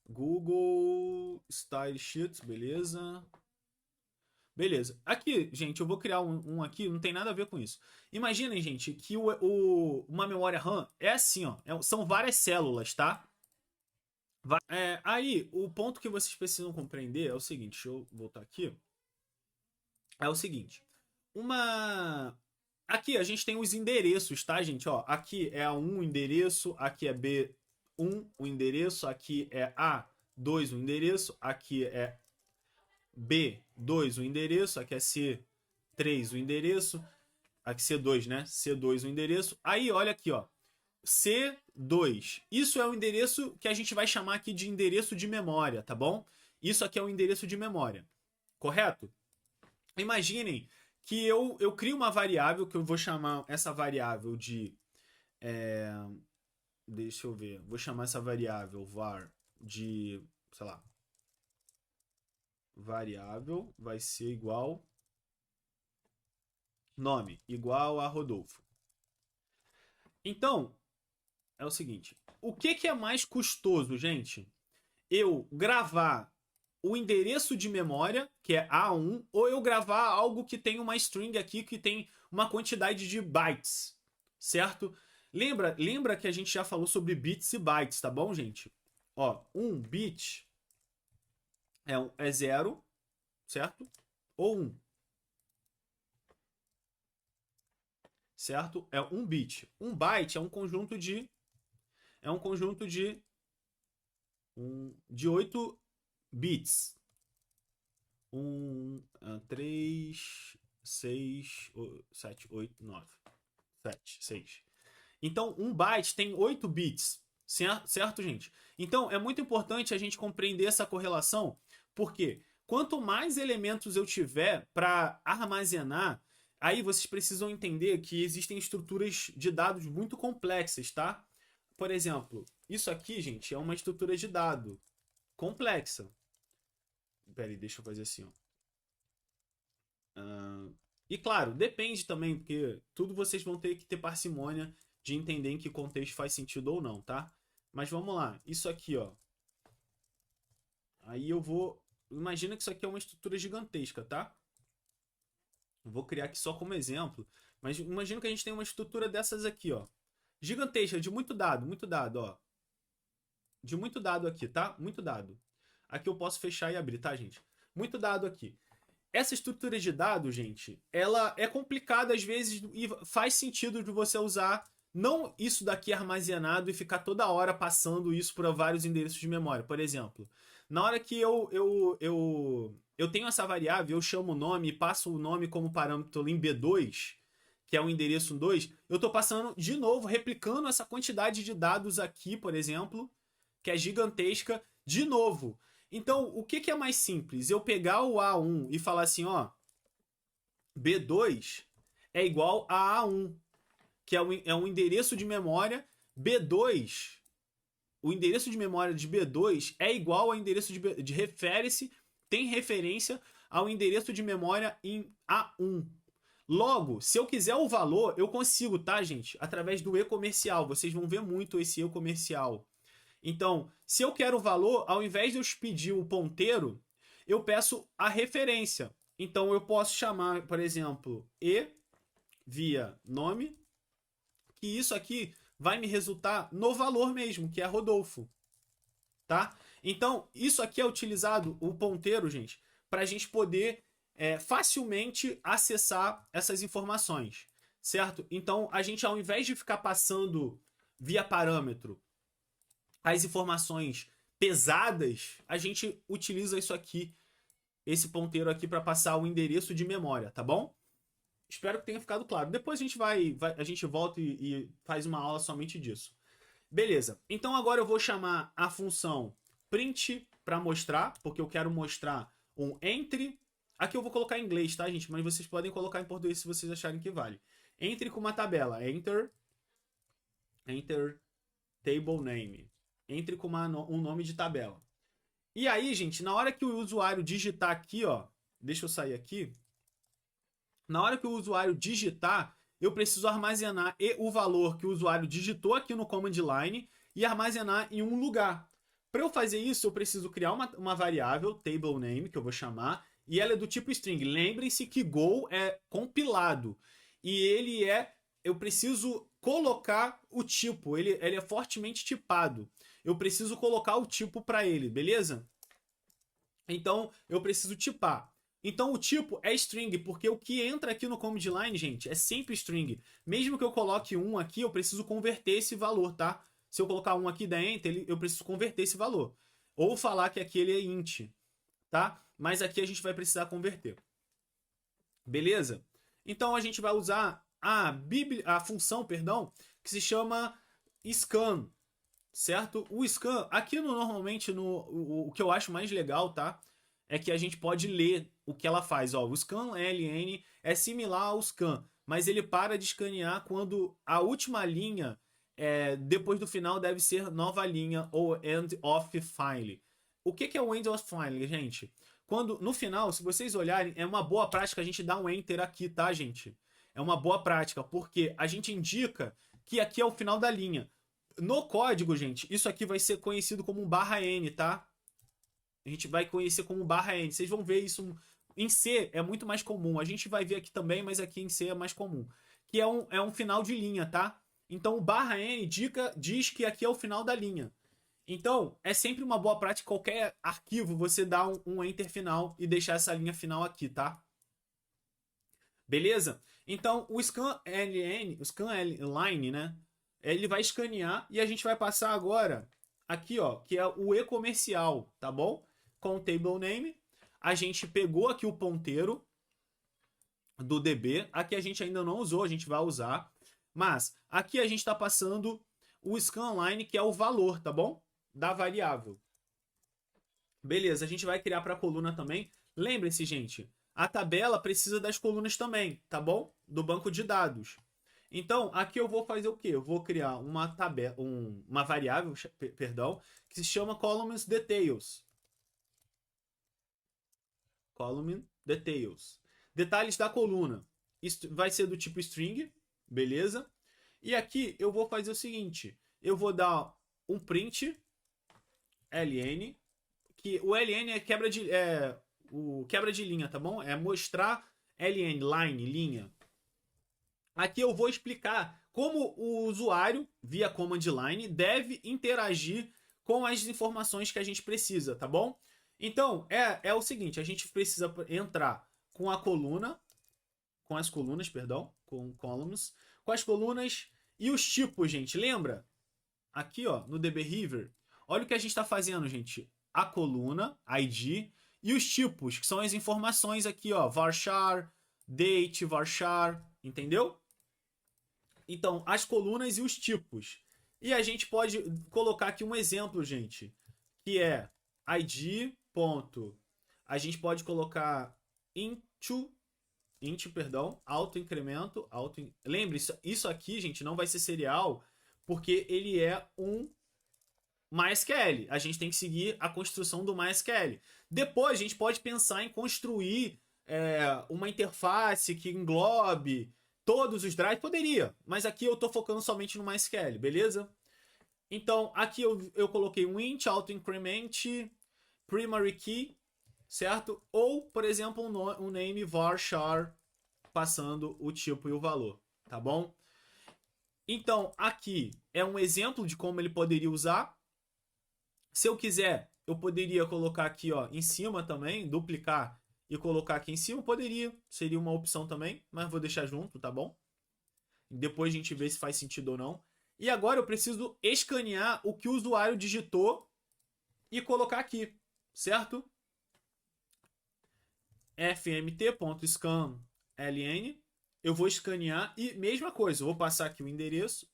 Speaker 1: Google Style Sheets, beleza. Beleza. Aqui, gente, eu vou criar um aqui, não tem nada a ver com isso. Imaginem, gente, que uma memória RAM é assim, ó. São várias células, tá? Aí, o ponto que vocês precisam compreender é o seguinte, deixa eu voltar aqui. É o seguinte, uma... Aqui a gente tem os endereços, tá, gente? Ó, aqui é A1 o endereço, aqui é B1 o endereço, aqui é A2 o endereço, aqui é B2 o endereço, aqui é C3 o endereço, aqui C2, né? C2 o endereço. Aí, olha aqui, ó. C2. Isso é o endereço que a gente vai chamar aqui de endereço de memória, tá bom? Isso aqui é o endereço de memória, correto? Imaginem que eu crio uma variável que eu vou chamar essa variável de. É, deixa eu ver. Vou chamar essa variável var de. Sei lá. Variável vai ser igual. Nome igual a Rodolfo. Então, é o seguinte: o que é mais custoso, gente? Eu gravar o endereço de memória, que é A1, ou eu gravar algo que tem uma string aqui que tem uma quantidade de bytes, certo? Lembra que a gente já falou sobre bits e bytes, tá bom, gente? Ó, um bit é 0, certo? Ou 1, certo? É um bit. Um byte é um conjunto de de 8 bits. 3, 6, 7, 8, 9. 7, 6. Então, um byte tem 8 bits, certo, gente? Então, é muito importante a gente compreender essa correlação, porque quanto mais elementos eu tiver para armazenar, aí vocês precisam entender que existem estruturas de dados muito complexas, tá? Por exemplo, isso aqui, gente, é uma estrutura de dado complexa. Peraí, deixa eu fazer assim, ó. E claro, depende também, porque tudo vocês vão ter que ter parcimônia de entender em que contexto faz sentido ou não, tá? Mas vamos lá, isso aqui, ó. Aí eu vou. Imagina que isso aqui é uma estrutura gigantesca, tá? Eu vou criar aqui só como exemplo. Mas imagina que a gente tem uma estrutura dessas aqui, ó. Gigantesca, de muito dado, ó. De muito dado aqui, tá? Muito dado. Aqui eu posso fechar e abrir, tá, gente? Muito dado aqui. Essa estrutura de dados, gente, ela é complicada às vezes e faz sentido de você usar não isso daqui armazenado e ficar toda hora passando isso para vários endereços de memória. Por exemplo, na hora que eu tenho essa variável, eu chamo o nome e passo o nome como parâmetro em B2, que é o endereço 2, eu estou passando de novo, replicando essa quantidade de dados aqui, por exemplo, que é gigantesca, de novo. Então, o que é mais simples? Eu pegar o A1 e falar assim, ó, B2 é igual a A1, que é um endereço de memória. B2, o endereço de memória de B2 é igual ao endereço de refere-se, tem referência ao endereço de memória em A1. Logo, se eu quiser o valor, eu consigo, tá, gente? Através do e-comercial. Vocês vão ver muito esse e-comercial. Então, se eu quero o valor, ao invés de eu pedir o ponteiro, eu peço a referência. Então, eu posso chamar, por exemplo, e via nome, que isso aqui vai me resultar no valor mesmo, que é Rodolfo, tá? Então, isso aqui é utilizado, o ponteiro, gente, para a gente poder facilmente acessar essas informações, certo? Então, a gente, ao invés de ficar passando via parâmetro as informações pesadas, a gente utiliza isso aqui, esse ponteiro aqui, para passar o endereço de memória, tá bom? Espero que tenha ficado claro. Depois a gente a gente volta e faz uma aula somente disso. Beleza. Então agora eu vou chamar a função print para mostrar, porque eu quero mostrar um entre. Aqui eu vou colocar em inglês, tá, gente? Mas vocês podem colocar em português se vocês acharem que vale. Entre com uma tabela. Enter table name. Entre com um nome de tabela. E aí, gente, na hora que o usuário digitar aqui, ó, deixa eu sair aqui. Na hora que o usuário digitar, eu preciso armazenar o valor que o usuário digitou aqui no command line e armazenar em um lugar. Para eu fazer isso, eu preciso criar uma variável, table name, que eu vou chamar, e ela é do tipo string. Lembrem-se que Go é compilado e ele é eu preciso colocar o tipo, ele é fortemente tipado. Eu preciso colocar o tipo para ele, beleza? Então, eu preciso tipar. Então, o tipo é string, porque o que entra aqui no command line, gente, é sempre string. Mesmo que eu coloque 1 aqui, eu preciso converter esse valor, tá? Se eu colocar 1 aqui dentro, eu preciso converter esse valor. Ou falar que aqui ele é int, tá? Mas aqui a gente vai precisar converter. Beleza? Então, a gente vai usar a função, perdão, que se chama scan, certo? O scan, aqui normalmente o que eu acho mais legal, tá? É que a gente pode ler o que ela faz. Ó, o scan ln é similar ao scan, mas ele para de escanear quando a última linha, depois do final, deve ser nova linha ou end of file. O que é o end of file, gente? Quando no final, se vocês olharem, é uma boa prática a gente dar um enter aqui, tá, gente? É uma boa prática, porque a gente indica que aqui é o final da linha. No código, gente, isso aqui vai ser conhecido como um /n, tá? A gente vai conhecer como /n. Vocês vão ver isso em C, é muito mais comum. A gente vai ver aqui também, mas aqui em C é mais comum. Que é um final de linha, tá? Então o /n diz que aqui é o final da linha. Então, é sempre uma boa prática qualquer arquivo você dar um enter final e deixar essa linha final aqui, tá? Beleza? Então, o scanline, né? Ele vai escanear e a gente vai passar agora aqui, ó, que é o e-comercial, tá bom? Com o table name. A gente pegou aqui o ponteiro do DB. Aqui a gente ainda não usou, a gente vai usar. Mas aqui a gente está passando o scanline, que é o valor, tá bom? Da variável. Beleza, a gente vai criar para a coluna também. Lembre-se, gente, a tabela precisa das colunas também, tá bom? Do banco de dados. Então, aqui eu vou fazer o quê? Eu vou criar uma tabela, uma variável, perdão, que se chama columns details. Column details. Detalhes da coluna. Isso vai ser do tipo string, beleza? E aqui eu vou fazer o seguinte, eu vou dar um print ln, que o ln é o quebra de linha, tá bom? É mostrar ln, line, linha. Aqui eu vou explicar como o usuário, via command line, deve interagir com as informações que a gente precisa, tá bom? Então, é o seguinte, a gente precisa entrar com a coluna, com as colunas, perdão, com columns, com as colunas e os tipos, gente. Lembra? Aqui, ó, no dbehavior, olha o que a gente está fazendo, gente. A coluna, id, e os tipos, que são as informações aqui, ó, varchar, date, varchar, entendeu? Então, as colunas e os tipos. E a gente pode colocar aqui um exemplo, gente, que é id. A gente pode colocar int, perdão, autoincremento, lembre-se, isso aqui, gente, não vai ser serial, porque ele é um MySQL. A gente tem que seguir a construção do MySQL. Depois, a gente pode pensar em construir uma interface que englobe todos os drives. Poderia, mas aqui eu estou focando somente no MySQL, beleza? Então, aqui eu coloquei um int, autoincrement, primary key, certo? Ou, por exemplo, um name varchar, passando o tipo e o valor, tá bom? Então, aqui é um exemplo de como ele poderia usar. Se eu quiser, eu poderia colocar aqui, ó, em cima também, duplicar e colocar aqui em cima, poderia, seria uma opção também, mas vou deixar junto, tá bom? Depois a gente vê se faz sentido ou não. E agora eu preciso escanear o que o usuário digitou e colocar aqui, certo? fmt.scanln, eu vou escanear e mesma coisa, eu vou passar aqui o endereço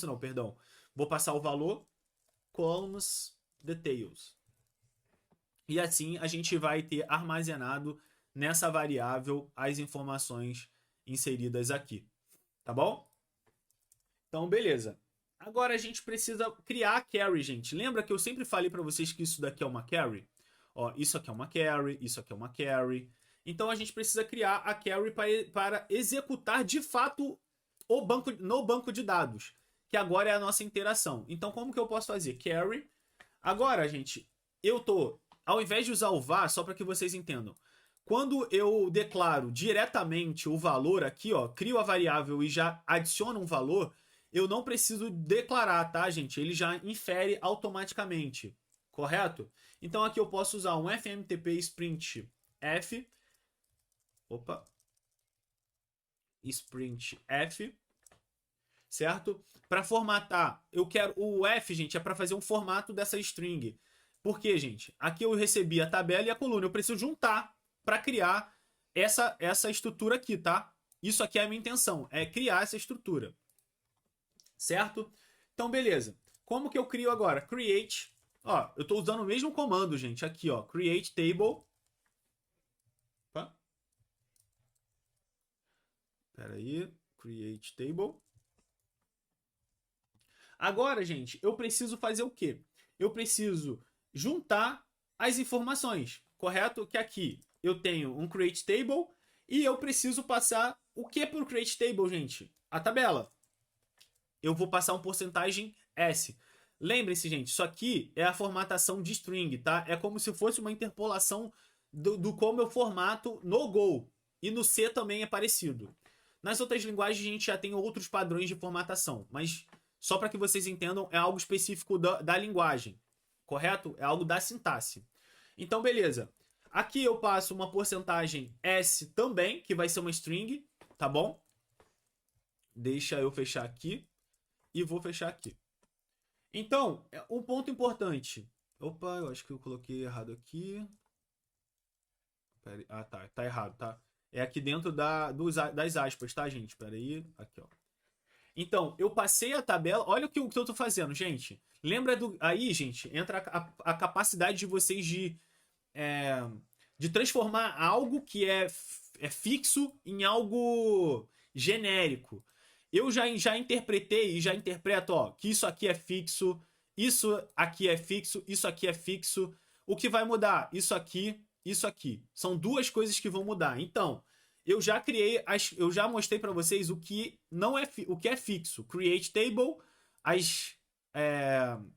Speaker 1: não, perdão, vou passar o valor, columns details. E assim a gente vai ter armazenado nessa variável as informações inseridas aqui, tá bom? Então, beleza. Agora a gente precisa criar a carry, gente. Lembra que eu sempre falei para vocês que isso daqui é uma carry? Ó, isso aqui é uma carry, isso aqui é uma carry. Então a gente precisa criar a carry para executar de fato no banco de dados, que agora é a nossa interação. Então como que eu posso fazer? Carry. Agora, gente, ao invés de usar o var, só para que vocês entendam, quando eu declaro diretamente o valor aqui, ó, crio a variável e já adiciono um valor, eu não preciso declarar, tá, gente? Ele já infere automaticamente, correto? Então aqui eu posso usar um fmtp sprint f, opa, sprint f, certo? Para formatar, eu quero o f, gente, é para fazer um formato dessa string. Por quê, gente? Aqui eu recebi a tabela e a coluna, eu preciso juntar para criar essa estrutura aqui, tá? Isso aqui é a minha intenção, é criar essa estrutura. Certo? Então, beleza. Como que eu crio agora? Create. Ó, eu estou usando o mesmo comando, gente. Aqui, ó. Create table. Opa. Pera aí. Create table. Agora, gente, eu preciso fazer o quê? Eu preciso juntar as informações, correto? Que aqui eu tenho um create table e eu preciso passar o que para o create table, gente? A tabela. Eu vou passar um porcentagem S. Lembrem-se, gente, isso aqui é a formatação de string, tá? É como se fosse uma interpolação do como eu formato no Go. E no C também é parecido. Nas outras linguagens a gente já tem outros padrões de formatação, mas só para que vocês entendam, é algo específico da linguagem, correto? É algo da sintaxe. Então, beleza. Aqui eu passo uma porcentagem S também, que vai ser uma string, tá bom? Deixa eu fechar aqui e vou fechar aqui. Então, um ponto importante. Opa, eu acho que eu coloquei errado aqui. Ah, tá errado, tá? É aqui dentro das aspas, tá, gente? Pera aí, aqui, ó. Então, eu passei a tabela. Olha o que eu tô fazendo, gente. Lembra do. Aí, gente, entra a capacidade de vocês de transformar algo que é fixo em algo genérico. Eu já interpretei e já interpreto, ó, que isso aqui é fixo, isso aqui é fixo, isso aqui é fixo. O que vai mudar? Isso aqui, isso aqui. São duas coisas que vão mudar. Então, eu já criei, eu já mostrei para vocês o que não é o que é fixo. Create table,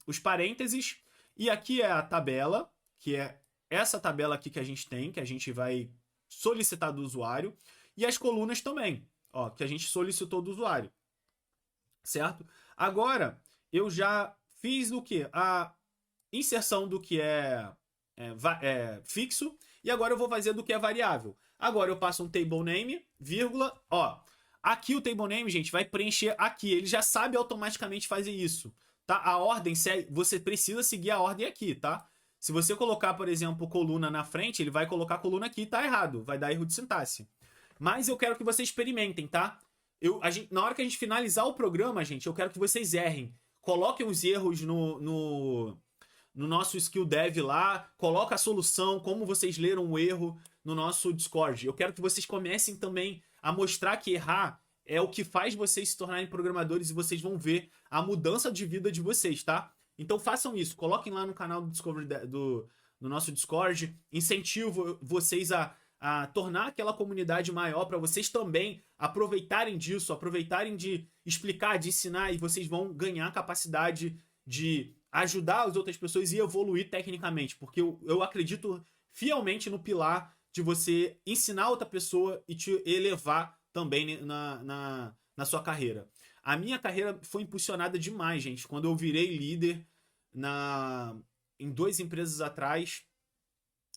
Speaker 1: os parênteses, e aqui é a tabela, que é essa tabela aqui que a gente tem, que a gente vai solicitar do usuário, e as colunas também, ó, que a gente solicitou do usuário, certo? Agora, eu já fiz o que? A inserção do que é fixo, e agora eu vou fazer do que é variável. Agora eu passo um table name, vírgula, ó. Aqui o table name, gente, vai preencher aqui. Ele já sabe automaticamente fazer isso, tá? A ordem, você precisa seguir a ordem aqui, tá? Se você colocar, por exemplo, coluna na frente, ele vai colocar coluna aqui e tá errado. Vai dar erro de sintaxe. Mas eu quero que vocês experimentem, tá? Na hora que a gente finalizar o programa, gente, eu quero que vocês errem. Coloquem os erros no nosso skill dev lá, coloca a solução, como vocês leram o erro no nosso Discord. Eu quero que vocês comecem também a mostrar que errar é o que faz vocês se tornarem programadores e vocês vão ver a mudança de vida de vocês, tá? Então façam isso, coloquem lá no canal do Discovery do nosso Discord, incentivo vocês a tornar aquela comunidade maior para vocês também aproveitarem disso, aproveitarem de explicar, de ensinar, e vocês vão ganhar capacidade de ajudar as outras pessoas e evoluir tecnicamente, porque eu acredito fielmente no pilar de você ensinar outra pessoa e te elevar também na sua carreira. A minha carreira foi impulsionada demais, gente, quando eu virei líder em 2 empresas atrás.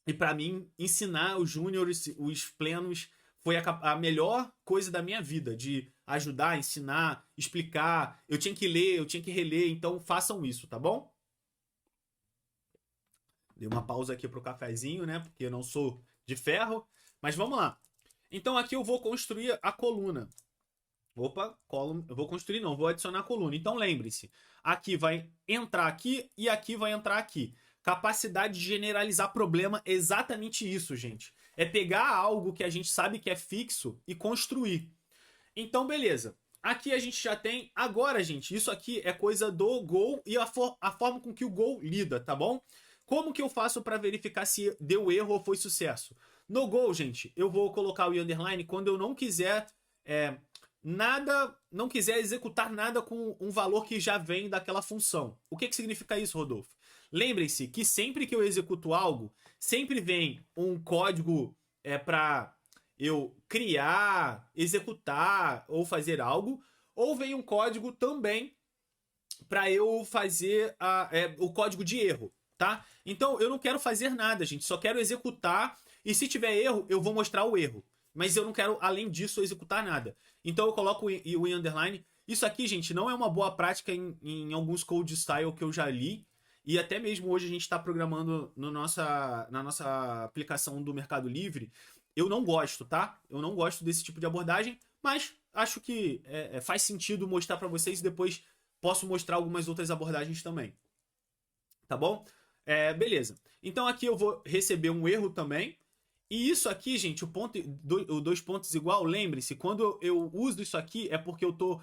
Speaker 1: E para mim, ensinar os júniores, os plenos, foi a melhor coisa da minha vida, de ajudar, ensinar, explicar. Eu tinha que ler, eu tinha que reler, então façam isso, tá bom? Dei uma pausa aqui pro cafezinho, né? Porque eu não sou de ferro. Mas vamos lá. Então aqui eu vou construir a coluna. Opa, eu vou construir não, vou adicionar a coluna. Então lembre-se, aqui vai entrar aqui e aqui vai entrar aqui. Capacidade de generalizar problema é exatamente isso, gente. É pegar algo que a gente sabe que é fixo e construir. Então, beleza. Aqui a gente já tem... Agora, gente, isso aqui é coisa do Go e a forma com que o Go lida, tá bom? Como que eu faço para verificar se deu erro ou foi sucesso? No Go, gente, eu vou colocar o underline quando eu não quiser... não quiser executar nada com um valor que já vem daquela função. O que significa isso, Rodolfo? Lembrem-se que sempre que eu executo algo, sempre vem um código é para eu criar, executar ou fazer algo, ou vem um código também para eu fazer o código de erro, tá? Então eu não quero fazer nada, gente, só quero executar e se tiver erro, eu vou mostrar o erro. Mas eu não quero, além disso, executar nada. Então eu coloco o underline. Isso aqui, gente, não é uma boa prática em alguns code style que eu já li. E até mesmo hoje a gente está programando no na nossa aplicação do Mercado Livre. Eu não gosto, tá? Eu não gosto desse tipo de abordagem, mas acho que faz sentido mostrar para vocês e depois posso mostrar algumas outras abordagens também. Tá bom? Beleza. Então aqui eu vou receber um erro também. E isso aqui, gente, o dois pontos igual, lembre-se, quando eu uso isso aqui é porque eu estou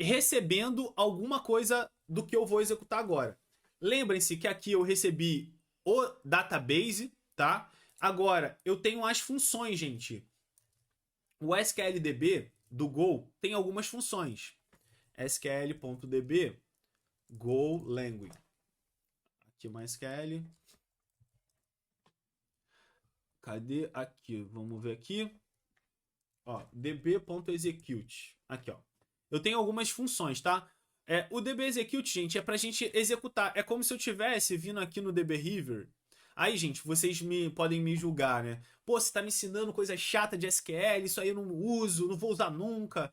Speaker 1: recebendo alguma coisa do que eu vou executar agora. Lembrem-se que aqui eu recebi o database, tá? Agora, eu tenho as funções, gente. O SQLDB do Go tem algumas funções. SQL.db Go Language. Aqui uma SQL. Cadê aqui? Vamos ver aqui. Ó, db.execute. Aqui, ó. Eu tenho algumas funções, tá? O db.execute, gente, é pra gente executar. É como se eu tivesse vindo aqui no db.river. Aí, gente, vocês podem me julgar, né? Pô, você tá me ensinando coisa chata de SQL, isso aí eu não uso, não vou usar nunca.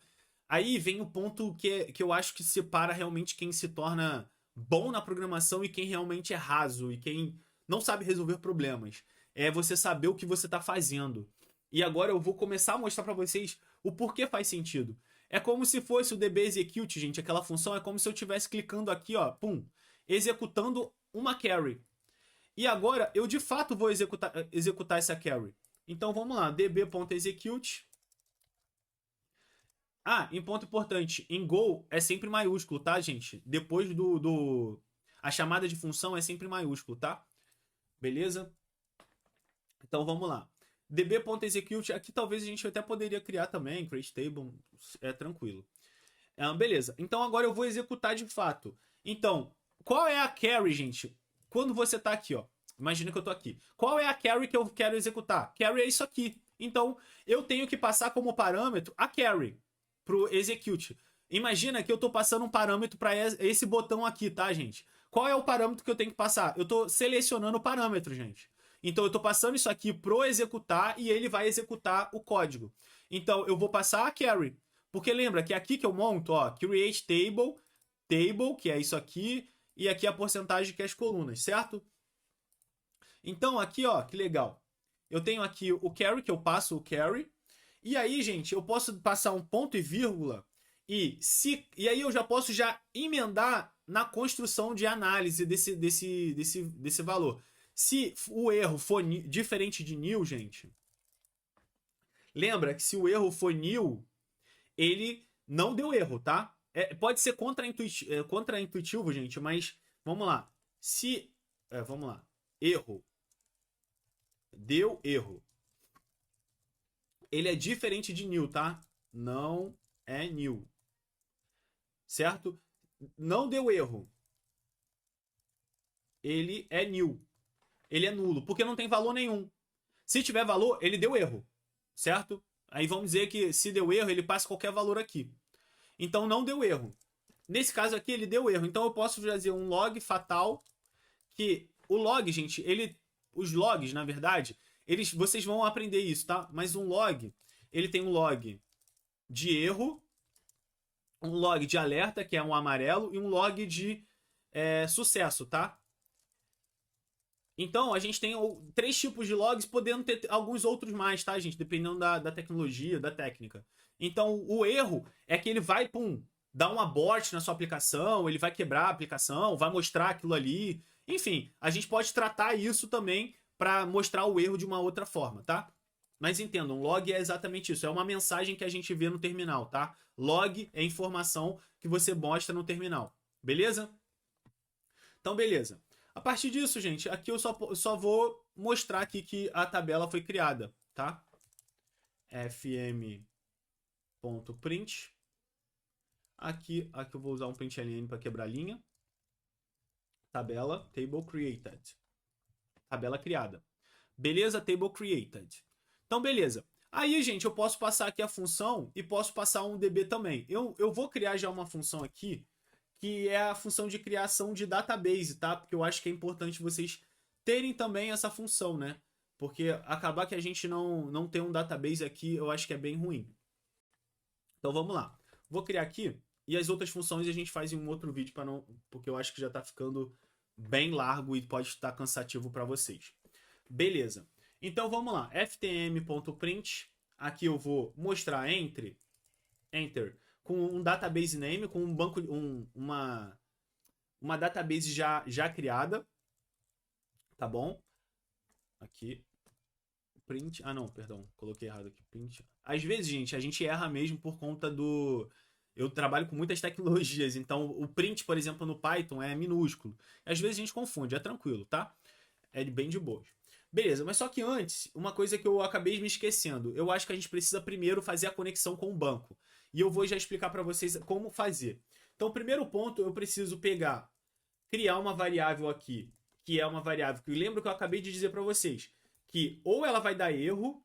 Speaker 1: Aí vem o ponto que eu acho que separa realmente quem se torna bom na programação e quem realmente é raso e quem não sabe resolver problemas. É você saber o que você tá fazendo. E agora eu vou começar a mostrar para vocês o porquê faz sentido. É como se fosse o db execute, gente, aquela função é como se eu estivesse clicando aqui, ó, pum, executando uma carry. E agora eu de fato vou executar essa carry. Então vamos lá, db.execute. Em ponto importante, em Go é sempre maiúsculo, tá, gente? Depois a chamada de função é sempre maiúsculo, tá? Beleza? Então vamos lá. db.execute, aqui talvez a gente até poderia criar também, create table, é tranquilo. Beleza, então agora eu vou executar de fato. Então, qual é a carry, gente? Quando você tá aqui, ó, imagina que eu tô aqui. Qual é a carry que eu quero executar? Carry é isso aqui. Então, eu tenho que passar como parâmetro a carry pro execute. Imagina que eu tô passando um parâmetro para esse botão aqui, tá, gente? Qual é o parâmetro que eu tenho que passar? Eu tô selecionando o parâmetro, gente. Então eu tô passando isso aqui pro executar e ele vai executar o código. Então eu vou passar a carry. Porque lembra que aqui que eu monto, ó, create table, que é isso aqui, e aqui a porcentagem que é as colunas, certo? Então aqui, ó, que legal. Eu tenho aqui o carry, que eu passo o carry. E aí, gente, eu posso passar um ponto e vírgula e aí eu já posso emendar na construção de análise desse valor. Se o erro for diferente de nil, gente, lembra que se o erro for nil, ele não deu erro, tá? Pode ser contra-intuitivo, gente, mas vamos lá. Vamos lá. Erro. Deu erro. Ele é diferente de nil, tá? Não é nil. Certo? Não deu erro. Ele é nil. Ele é nulo, porque não tem valor nenhum. Se tiver valor, ele deu erro. Certo? Aí vamos dizer que se deu erro, ele passa qualquer valor aqui. Então não deu erro. Nesse caso aqui, ele deu erro. Então eu posso fazer um log fatal, que o log, gente, os logs, na verdade, vocês vão aprender isso, tá? Mas um log, ele tem um log de erro, um log de alerta, que é um amarelo, e um log de sucesso, tá? Então, a gente tem 3 tipos de logs, podendo ter alguns outros mais, tá, gente? Dependendo da tecnologia, da técnica. Então, o erro é que ele vai, dar um abort na sua aplicação, ele vai quebrar a aplicação, vai mostrar aquilo ali. Enfim, a gente pode tratar isso também para mostrar o erro de uma outra forma, tá? Mas entendam, log é exatamente isso. É uma mensagem que a gente vê no terminal, tá? Log é informação que você mostra no terminal. Beleza? Então, beleza. A partir disso, gente, aqui eu só vou mostrar aqui que a tabela foi criada, tá? fm.print. Aqui eu vou usar um println para quebrar a linha. Tabela, table created. Tabela criada. Beleza, table created. Então, beleza. Aí, gente, eu posso passar aqui a função e posso passar um DB também. Eu vou criar já uma função aqui, que é a função de criação de database, tá? Porque eu acho que é importante vocês terem também essa função, né? Porque acabar que a gente não tem um database aqui, eu acho que é bem ruim. Então, vamos lá. Vou criar aqui e as outras funções a gente faz em um outro vídeo, para não, porque eu acho que já tá ficando bem largo e pode estar cansativo para vocês. Beleza. Então vamos lá. ftm.print. Aqui eu vou mostrar enter com um database name, com um banco, uma database já criada, tá bom? Aqui print. Ah, não, perdão, coloquei errado aqui. Print. Às vezes, gente, a gente erra mesmo por conta do. Eu trabalho com muitas tecnologias, então o print, por exemplo, no Python é minúsculo. Às vezes a gente confunde, é tranquilo, tá? É bem de boa. Beleza, mas só que antes, uma coisa que eu acabei me esquecendo. Eu acho que a gente precisa primeiro fazer a conexão com o banco. E eu vou já explicar para vocês como fazer. Então, o primeiro ponto, eu preciso criar uma variável aqui, que é uma variável que lembra que eu acabei de dizer para vocês, que ou ela vai dar erro,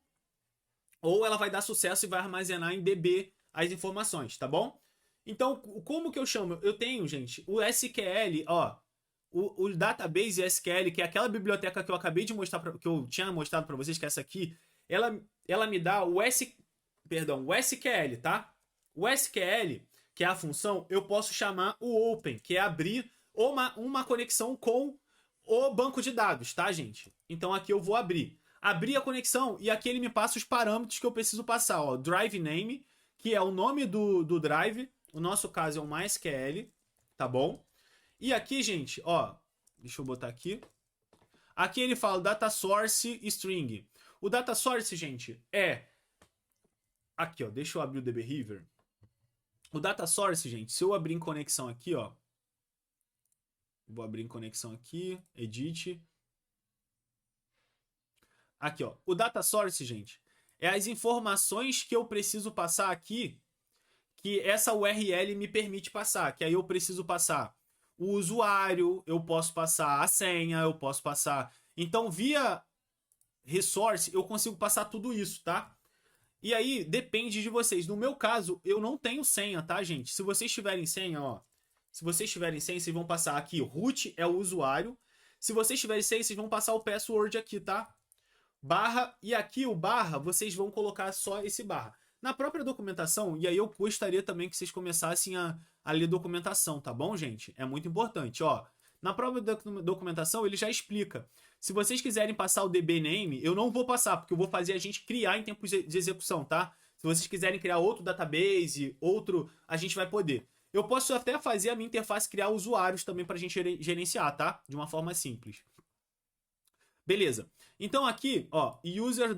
Speaker 1: ou ela vai dar sucesso e vai armazenar em DB as informações, tá bom? Então, como que eu chamo? Eu tenho, gente, o SQL, ó, o database SQL, que é aquela biblioteca que eu acabei de mostrar, que eu tinha mostrado para vocês, que é essa aqui, ela me dá o SQL, tá? O SQL, que é a função, eu posso chamar o Open, que é abrir uma conexão com o banco de dados, tá, gente? Então aqui eu vou abrir a conexão e aqui ele me passa os parâmetros que eu preciso passar, ó, drive name, que é o nome do drive, o nosso caso é o MySQL, tá bom? E aqui, gente, ó, deixa eu botar aqui. Aqui ele fala data source string. O data source, gente, é aqui, ó, deixa eu abrir o dbehavior. O data source, gente, se eu abrir em conexão aqui, ó, vou abrir em conexão aqui, edit. Aqui, ó. O data source, gente, é as informações que eu preciso passar aqui, que essa URL me permite passar. Que aí eu preciso passar o usuário, eu posso passar a senha, eu posso passar... Então, via resource, eu consigo passar tudo isso, tá? E aí, depende de vocês. No meu caso, eu não tenho senha, tá, gente? Se vocês tiverem senha, ó... Se vocês tiverem senha, vocês vão passar aqui, root é o usuário. Se vocês tiverem senha, vocês vão passar o password aqui, tá? Barra, e aqui o barra, vocês vão colocar só esse barra. Na própria documentação, e aí eu gostaria também que vocês começassem a ler documentação, tá bom, gente? É muito importante, ó. Na própria documentação, ele já explica. Se vocês quiserem passar o dbname, eu não vou passar, porque eu vou fazer a gente criar em tempo de execução, tá? Se vocês quiserem criar outro database, a gente vai poder. Eu posso até fazer a minha interface criar usuários também pra gente gerenciar, tá? De uma forma simples. Beleza. Então aqui, ó, user,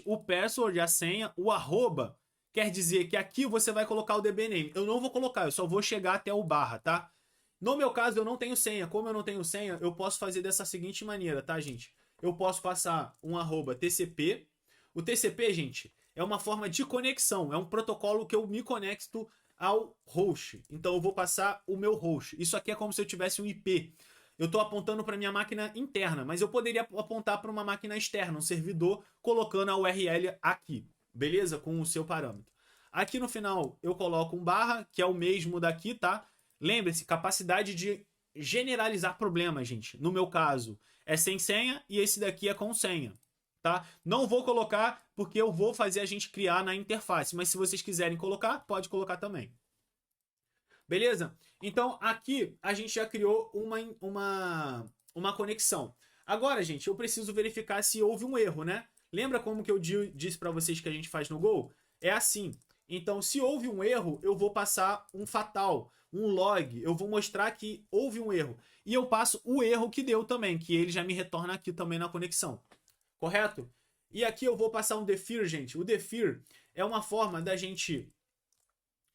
Speaker 1: o password, a senha, o arroba, quer dizer que aqui você vai colocar o dbname. Eu não vou colocar, eu só vou chegar até o barra, tá? No meu caso, eu não tenho senha. Como eu não tenho senha, eu posso fazer dessa seguinte maneira, tá, gente? Eu posso passar um arroba TCP. O TCP, gente, é uma forma de conexão. É um protocolo que eu me conecto ao host. Então eu vou passar o meu host. Isso aqui é como se eu tivesse um IP. Eu estou apontando para minha máquina interna, mas eu poderia apontar para uma máquina externa, um servidor, colocando a URL aqui, beleza? Com o seu parâmetro. Aqui no final eu coloco um barra, que é o mesmo daqui, tá? Lembre-se, capacidade de generalizar problemas, gente. No meu caso, é sem senha e esse daqui é com senha, tá? Não vou colocar porque eu vou fazer a gente criar na interface, mas se vocês quiserem colocar, pode colocar também. Beleza? Então, aqui a gente já criou uma conexão. Agora, gente, eu preciso verificar se houve um erro, né? Lembra como que eu disse para vocês que a gente faz no Go? É assim. Então, se houve um erro, eu vou passar um fatal, um log. Eu vou mostrar que houve um erro. E eu passo o erro que deu também, que ele já me retorna aqui também na conexão. Correto? E aqui eu vou passar um defer, gente. O defer é uma forma da gente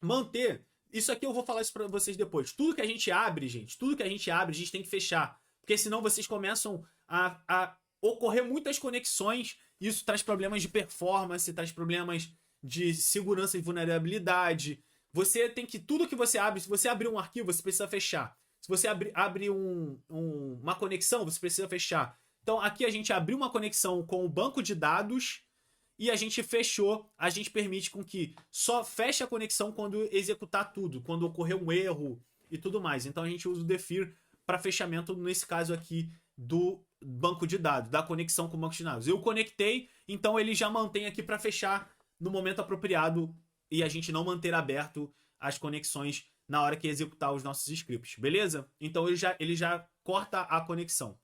Speaker 1: manter... Isso aqui eu vou falar isso pra vocês depois. Tudo que a gente abre, gente, a gente tem que fechar. Porque senão vocês começam a ocorrer muitas conexões. Isso traz problemas de performance, traz problemas de segurança e vulnerabilidade. Você tem que... Tudo que você abre, se você abrir um arquivo, você precisa fechar. Se você abrir uma conexão, você precisa fechar. Então aqui a gente abriu uma conexão com o banco de dados e a gente fechou, a gente permite com que só feche a conexão quando executar tudo, quando ocorrer um erro e tudo mais. Então a gente usa o Defer para fechamento, nesse caso aqui, do banco de dados, da conexão com o banco de dados. Eu conectei, então ele já mantém aqui para fechar no momento apropriado e a gente não manter aberto as conexões na hora que executar os nossos scripts, beleza? Então ele já corta a conexão,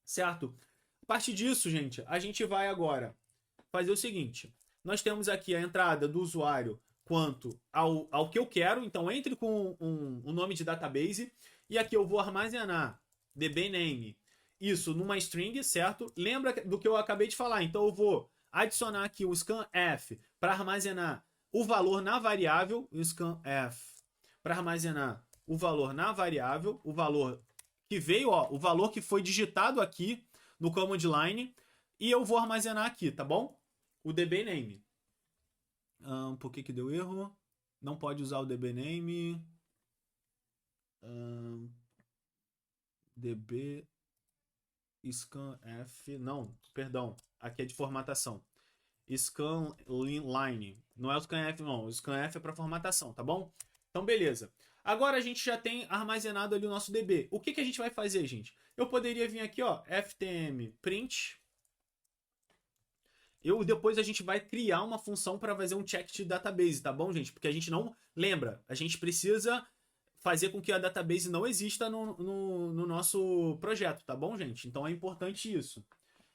Speaker 1: certo? A partir disso, gente, a gente vai agora fazer o seguinte. Nós temos aqui a entrada do usuário quanto ao que eu quero. Então, entre com um nome de database. E aqui eu vou armazenar dbName, isso numa string, certo? Lembra do que eu acabei de falar. Então, eu vou adicionar aqui o scanf para armazenar o valor na variável. O scanf para armazenar o valor na variável. O valor que veio, ó, o valor que foi digitado aqui no command line. E eu vou armazenar aqui, tá bom? O dbName. Por que deu erro? Não pode usar o dbName. db scanf. Não, perdão. Aqui é de formatação. Scanline. Não é o scanf, não. O scanf é para formatação, tá bom? Então, beleza. Agora a gente já tem armazenado ali o nosso db. O que a gente vai fazer, gente? Eu poderia vir aqui, ó, ftm print. Depois a gente vai criar uma função para fazer um check de database, tá bom, gente? Porque a gente não lembra. A gente precisa fazer com que a database não exista no nosso projeto, tá bom, gente? Então é importante isso.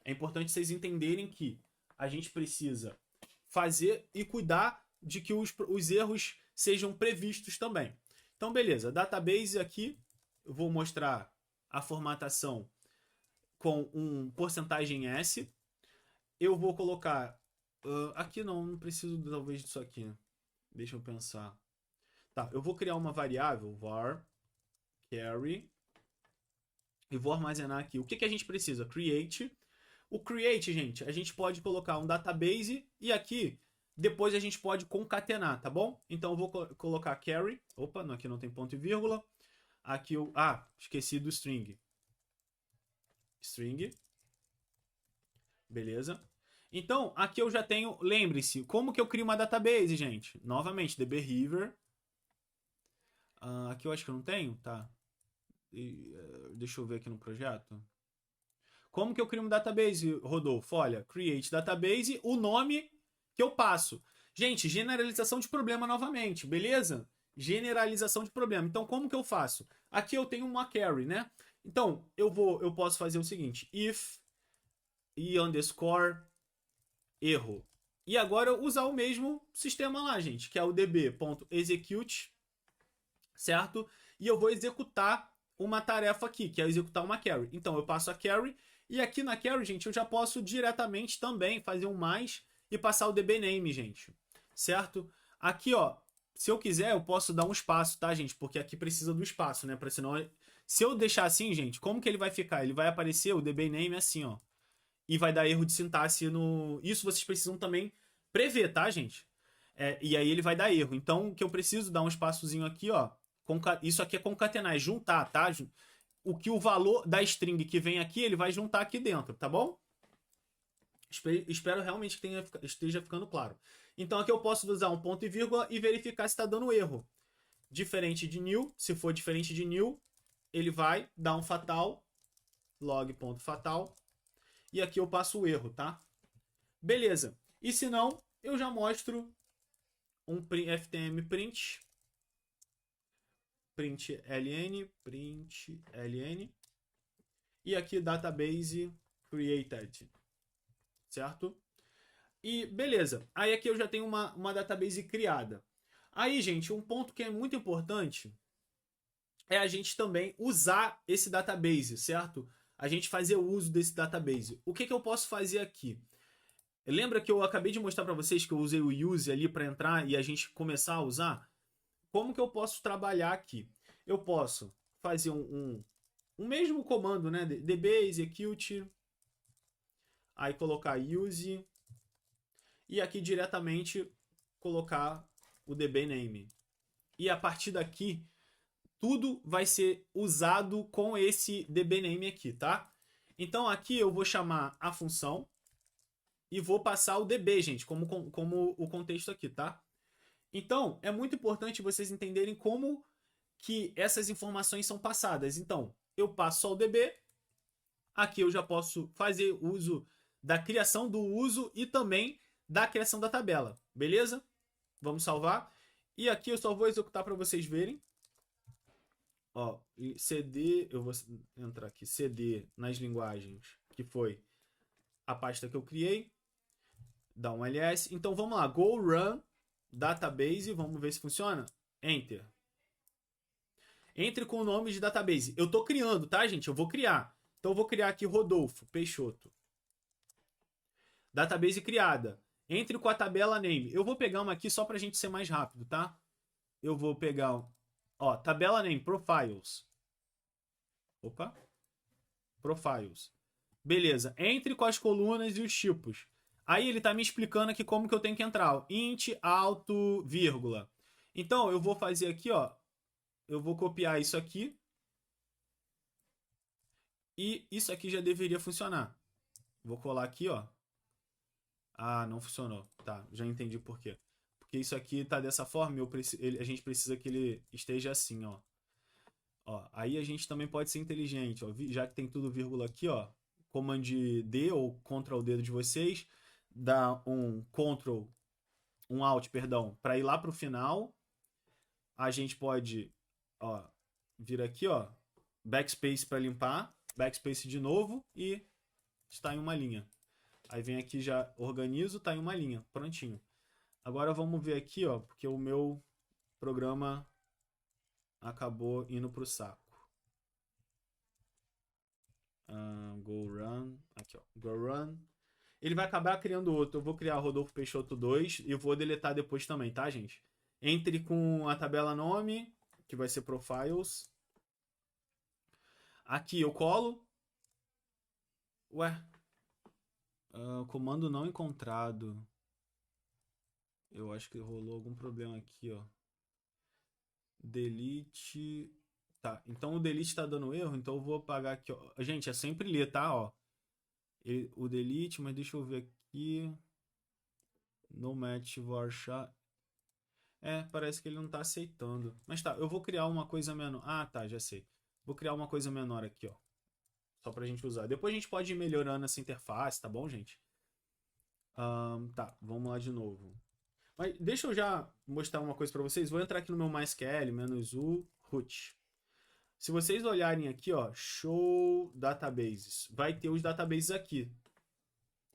Speaker 1: É importante vocês entenderem que a gente precisa fazer e cuidar de que os erros sejam previstos também. Então, beleza. Database aqui, eu vou mostrar a formatação com um porcentagem S. Eu vou colocar... aqui não preciso talvez disso aqui. Deixa eu pensar. Tá, eu vou criar uma variável, var, carry, e vou armazenar aqui. O que a gente precisa? Create. O create, gente, a gente pode colocar um database e aqui, depois a gente pode concatenar, tá bom? Então eu vou colocar carry. Opa, aqui não tem ponto e vírgula. Aqui eu... esqueci do string. String. Beleza. Então, aqui eu já tenho... Lembre-se, como que eu crio uma database, gente? Novamente, dbriver. Aqui eu acho que eu não tenho, tá? Deixa eu ver aqui no projeto. Como que eu crio uma database, Rodolfo? Olha, create database, o nome que eu passo. Gente, generalização de problema novamente, beleza? Generalização de problema. Então, como que eu faço? Aqui eu tenho uma carry, né? Então, eu posso fazer o seguinte, if e underscore erro. E agora eu usar o mesmo sistema lá, gente, que é o db.execute, certo? E eu vou executar uma tarefa aqui, que é executar uma carry. Então eu passo a carry, e aqui na carry, gente, eu já posso diretamente também fazer um mais e passar o dbName, gente, certo? Aqui, ó, se eu quiser, eu posso dar um espaço, tá, gente? Porque aqui precisa do espaço, né? Pra senão... Se eu deixar assim, gente, como que ele vai ficar? Ele vai aparecer o dbName assim, ó. E vai dar erro de sintaxe no... Isso vocês precisam também prever, tá, gente? E aí ele vai dar erro. Então, o que eu preciso dar um espaçozinho aqui, ó. Isso aqui é concatenar, é juntar, tá? O valor da string que vem aqui, ele vai juntar aqui dentro, tá bom? Espero realmente que esteja ficando claro. Então aqui eu posso usar um ponto e vírgula e verificar se está dando erro. Diferente de new, se for diferente de new, ele vai dar um fatal, log.fatal, e aqui eu passo o erro, tá? Beleza. E se não, eu já mostro um ftm print ln, e aqui database created, certo? E beleza, aí aqui eu já tenho uma database criada. Aí, gente, um ponto que é muito importante é a gente também usar esse database, certo? A gente fazer o uso desse database. O que eu posso fazer aqui? Lembra que eu acabei de mostrar para vocês que eu usei o use ali para entrar e a gente começar a usar? Como que eu posso trabalhar aqui? Eu posso fazer um mesmo comando, né? db execute, aí colocar use, e aqui diretamente colocar o dbName. E a partir daqui, tudo vai ser usado com esse dbName aqui, tá? Então aqui eu vou chamar a função, e vou passar o DB, gente, como o contexto aqui, tá? Então, é muito importante vocês entenderem como que essas informações são passadas. Então, eu passo só o DB, aqui eu já posso fazer uso da criação do uso e também da criação da tabela, beleza? Vamos salvar. E aqui eu só vou executar para vocês verem. Ó, CD, eu vou entrar aqui, CD nas linguagens, que foi a pasta que eu criei, dá um ls. Então vamos lá, go run database, vamos ver se funciona. Enter. Entre com o nome de database. Eu tô criando, tá, gente? Eu vou criar. Então eu vou criar aqui Rodolfo Peixoto. Database criada. Entre com a tabela name. Eu vou pegar uma aqui só pra gente ser mais rápido, tá? Eu vou pegar, ó, tabela name, profiles. Opa. Profiles. Beleza. Entre com as colunas e os tipos. Aí ele tá me explicando aqui como que eu tenho que entrar. Int, alto, vírgula. Então eu vou fazer aqui, ó. Eu vou copiar isso aqui. E isso aqui já deveria funcionar. Vou colar aqui, ó. Ah, não funcionou. Tá, já entendi por quê. Porque isso aqui tá dessa forma, a gente precisa que ele esteja assim, ó. Ó, aí a gente também pode ser inteligente, ó. Já que tem tudo vírgula aqui, ó. Command D ou Ctrl D de vocês, dá um Ctrl, um Alt, perdão, para ir lá pro final. A gente pode, ó, vir aqui, ó, backspace para limpar, backspace de novo e está em uma linha. Aí vem aqui, já organizo, tá em uma linha, prontinho. Agora vamos ver aqui, ó, porque o meu programa acabou indo pro saco. Go run, aqui ó, go run. Ele vai acabar criando outro. Eu vou criar Rodolfo Peixoto 2 e vou deletar depois também, tá, gente? Entre com a tabela nome, que vai ser profiles. Aqui eu colo. Ué, comando não encontrado. Eu acho que rolou algum problema aqui, ó. Delete. Tá, então o delete tá dando erro, então eu vou apagar aqui, ó. Gente, é sempre ler, tá, ó. O delete, mas deixa eu ver aqui. No match varchar. Parece que ele não tá aceitando. Mas tá, eu vou criar uma coisa menor. Ah, tá, já sei. Vou criar uma coisa menor aqui, ó. Só pra gente usar. Depois a gente pode ir melhorando essa interface, tá bom, gente? Tá, vamos lá de novo. Mas deixa eu já mostrar uma coisa pra vocês. Vou entrar aqui no meu MySQL, -u, root. Se vocês olharem aqui, ó, show databases, vai ter os databases aqui.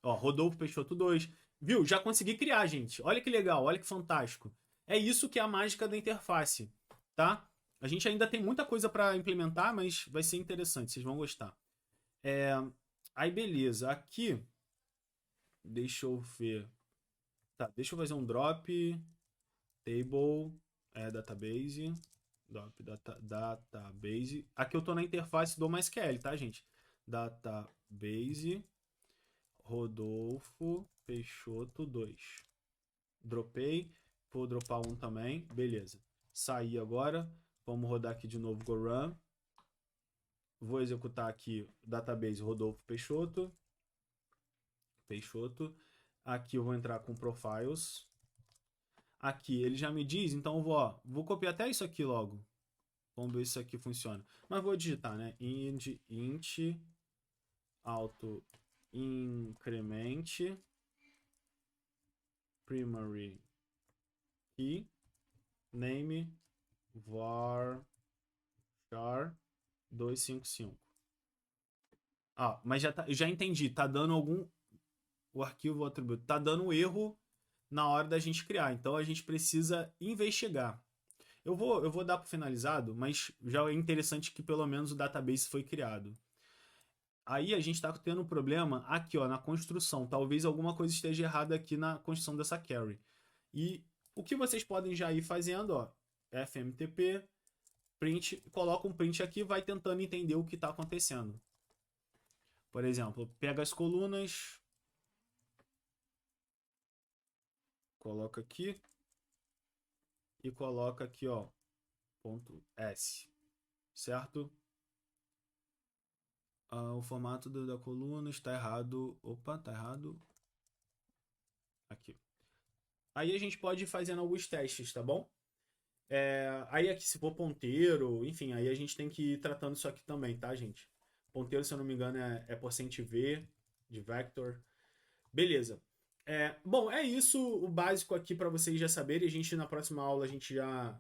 Speaker 1: Ó, Rodolfo Peixoto 2. Viu? Já consegui criar, gente. Olha que legal, olha que fantástico. É isso que é a mágica da interface, tá? A gente ainda tem muita coisa para implementar, mas vai ser interessante, vocês vão gostar. Aí, beleza. Aqui, deixa eu ver. Tá, deixa eu fazer um drop table database. Database. Aqui eu tô na interface do MySQL, tá, gente? Database Rodolfo Peixoto 2. Dropei. Vou dropar um também. Beleza. Saí agora. Vamos rodar aqui de novo go run. Vou executar aqui database Rodolfo Peixoto. Aqui eu vou entrar com profiles. Aqui ele já me diz, então eu vou copiar até isso aqui logo. Vamos ver se isso aqui funciona. Mas vou digitar, né? int auto increment primary key name var char 255. Mas já entendi, tá dando o arquivo, o atributo, tá dando erro na hora da gente criar, então a gente precisa investigar. Eu vou dar para finalizado, mas já é interessante que pelo menos o database foi criado. Aí a gente está tendo um problema aqui, ó, na construção. Talvez alguma coisa esteja errada aqui na construção dessa carry. E o que vocês podem já ir fazendo, ó, fmtp print, coloca um print aqui e vai tentando entender o que está acontecendo. Por exemplo, pega as colunas, coloca aqui e coloca aqui, ó, ponto .s, certo? O formato da coluna está errado. Opa, tá errado. Aqui. Aí a gente pode ir fazendo alguns testes, tá bom? Aí aqui se for ponteiro, enfim, aí a gente tem que ir tratando isso aqui também, tá, gente? Ponteiro, se eu não me engano, é porcent V de vector. Beleza. Bom, é isso o básico aqui para vocês já saberem. A gente na próxima aula a gente já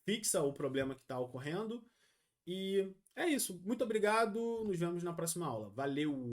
Speaker 1: fixa o problema que está ocorrendo. E é isso. Muito obrigado. Nos vemos na próxima aula. Valeu!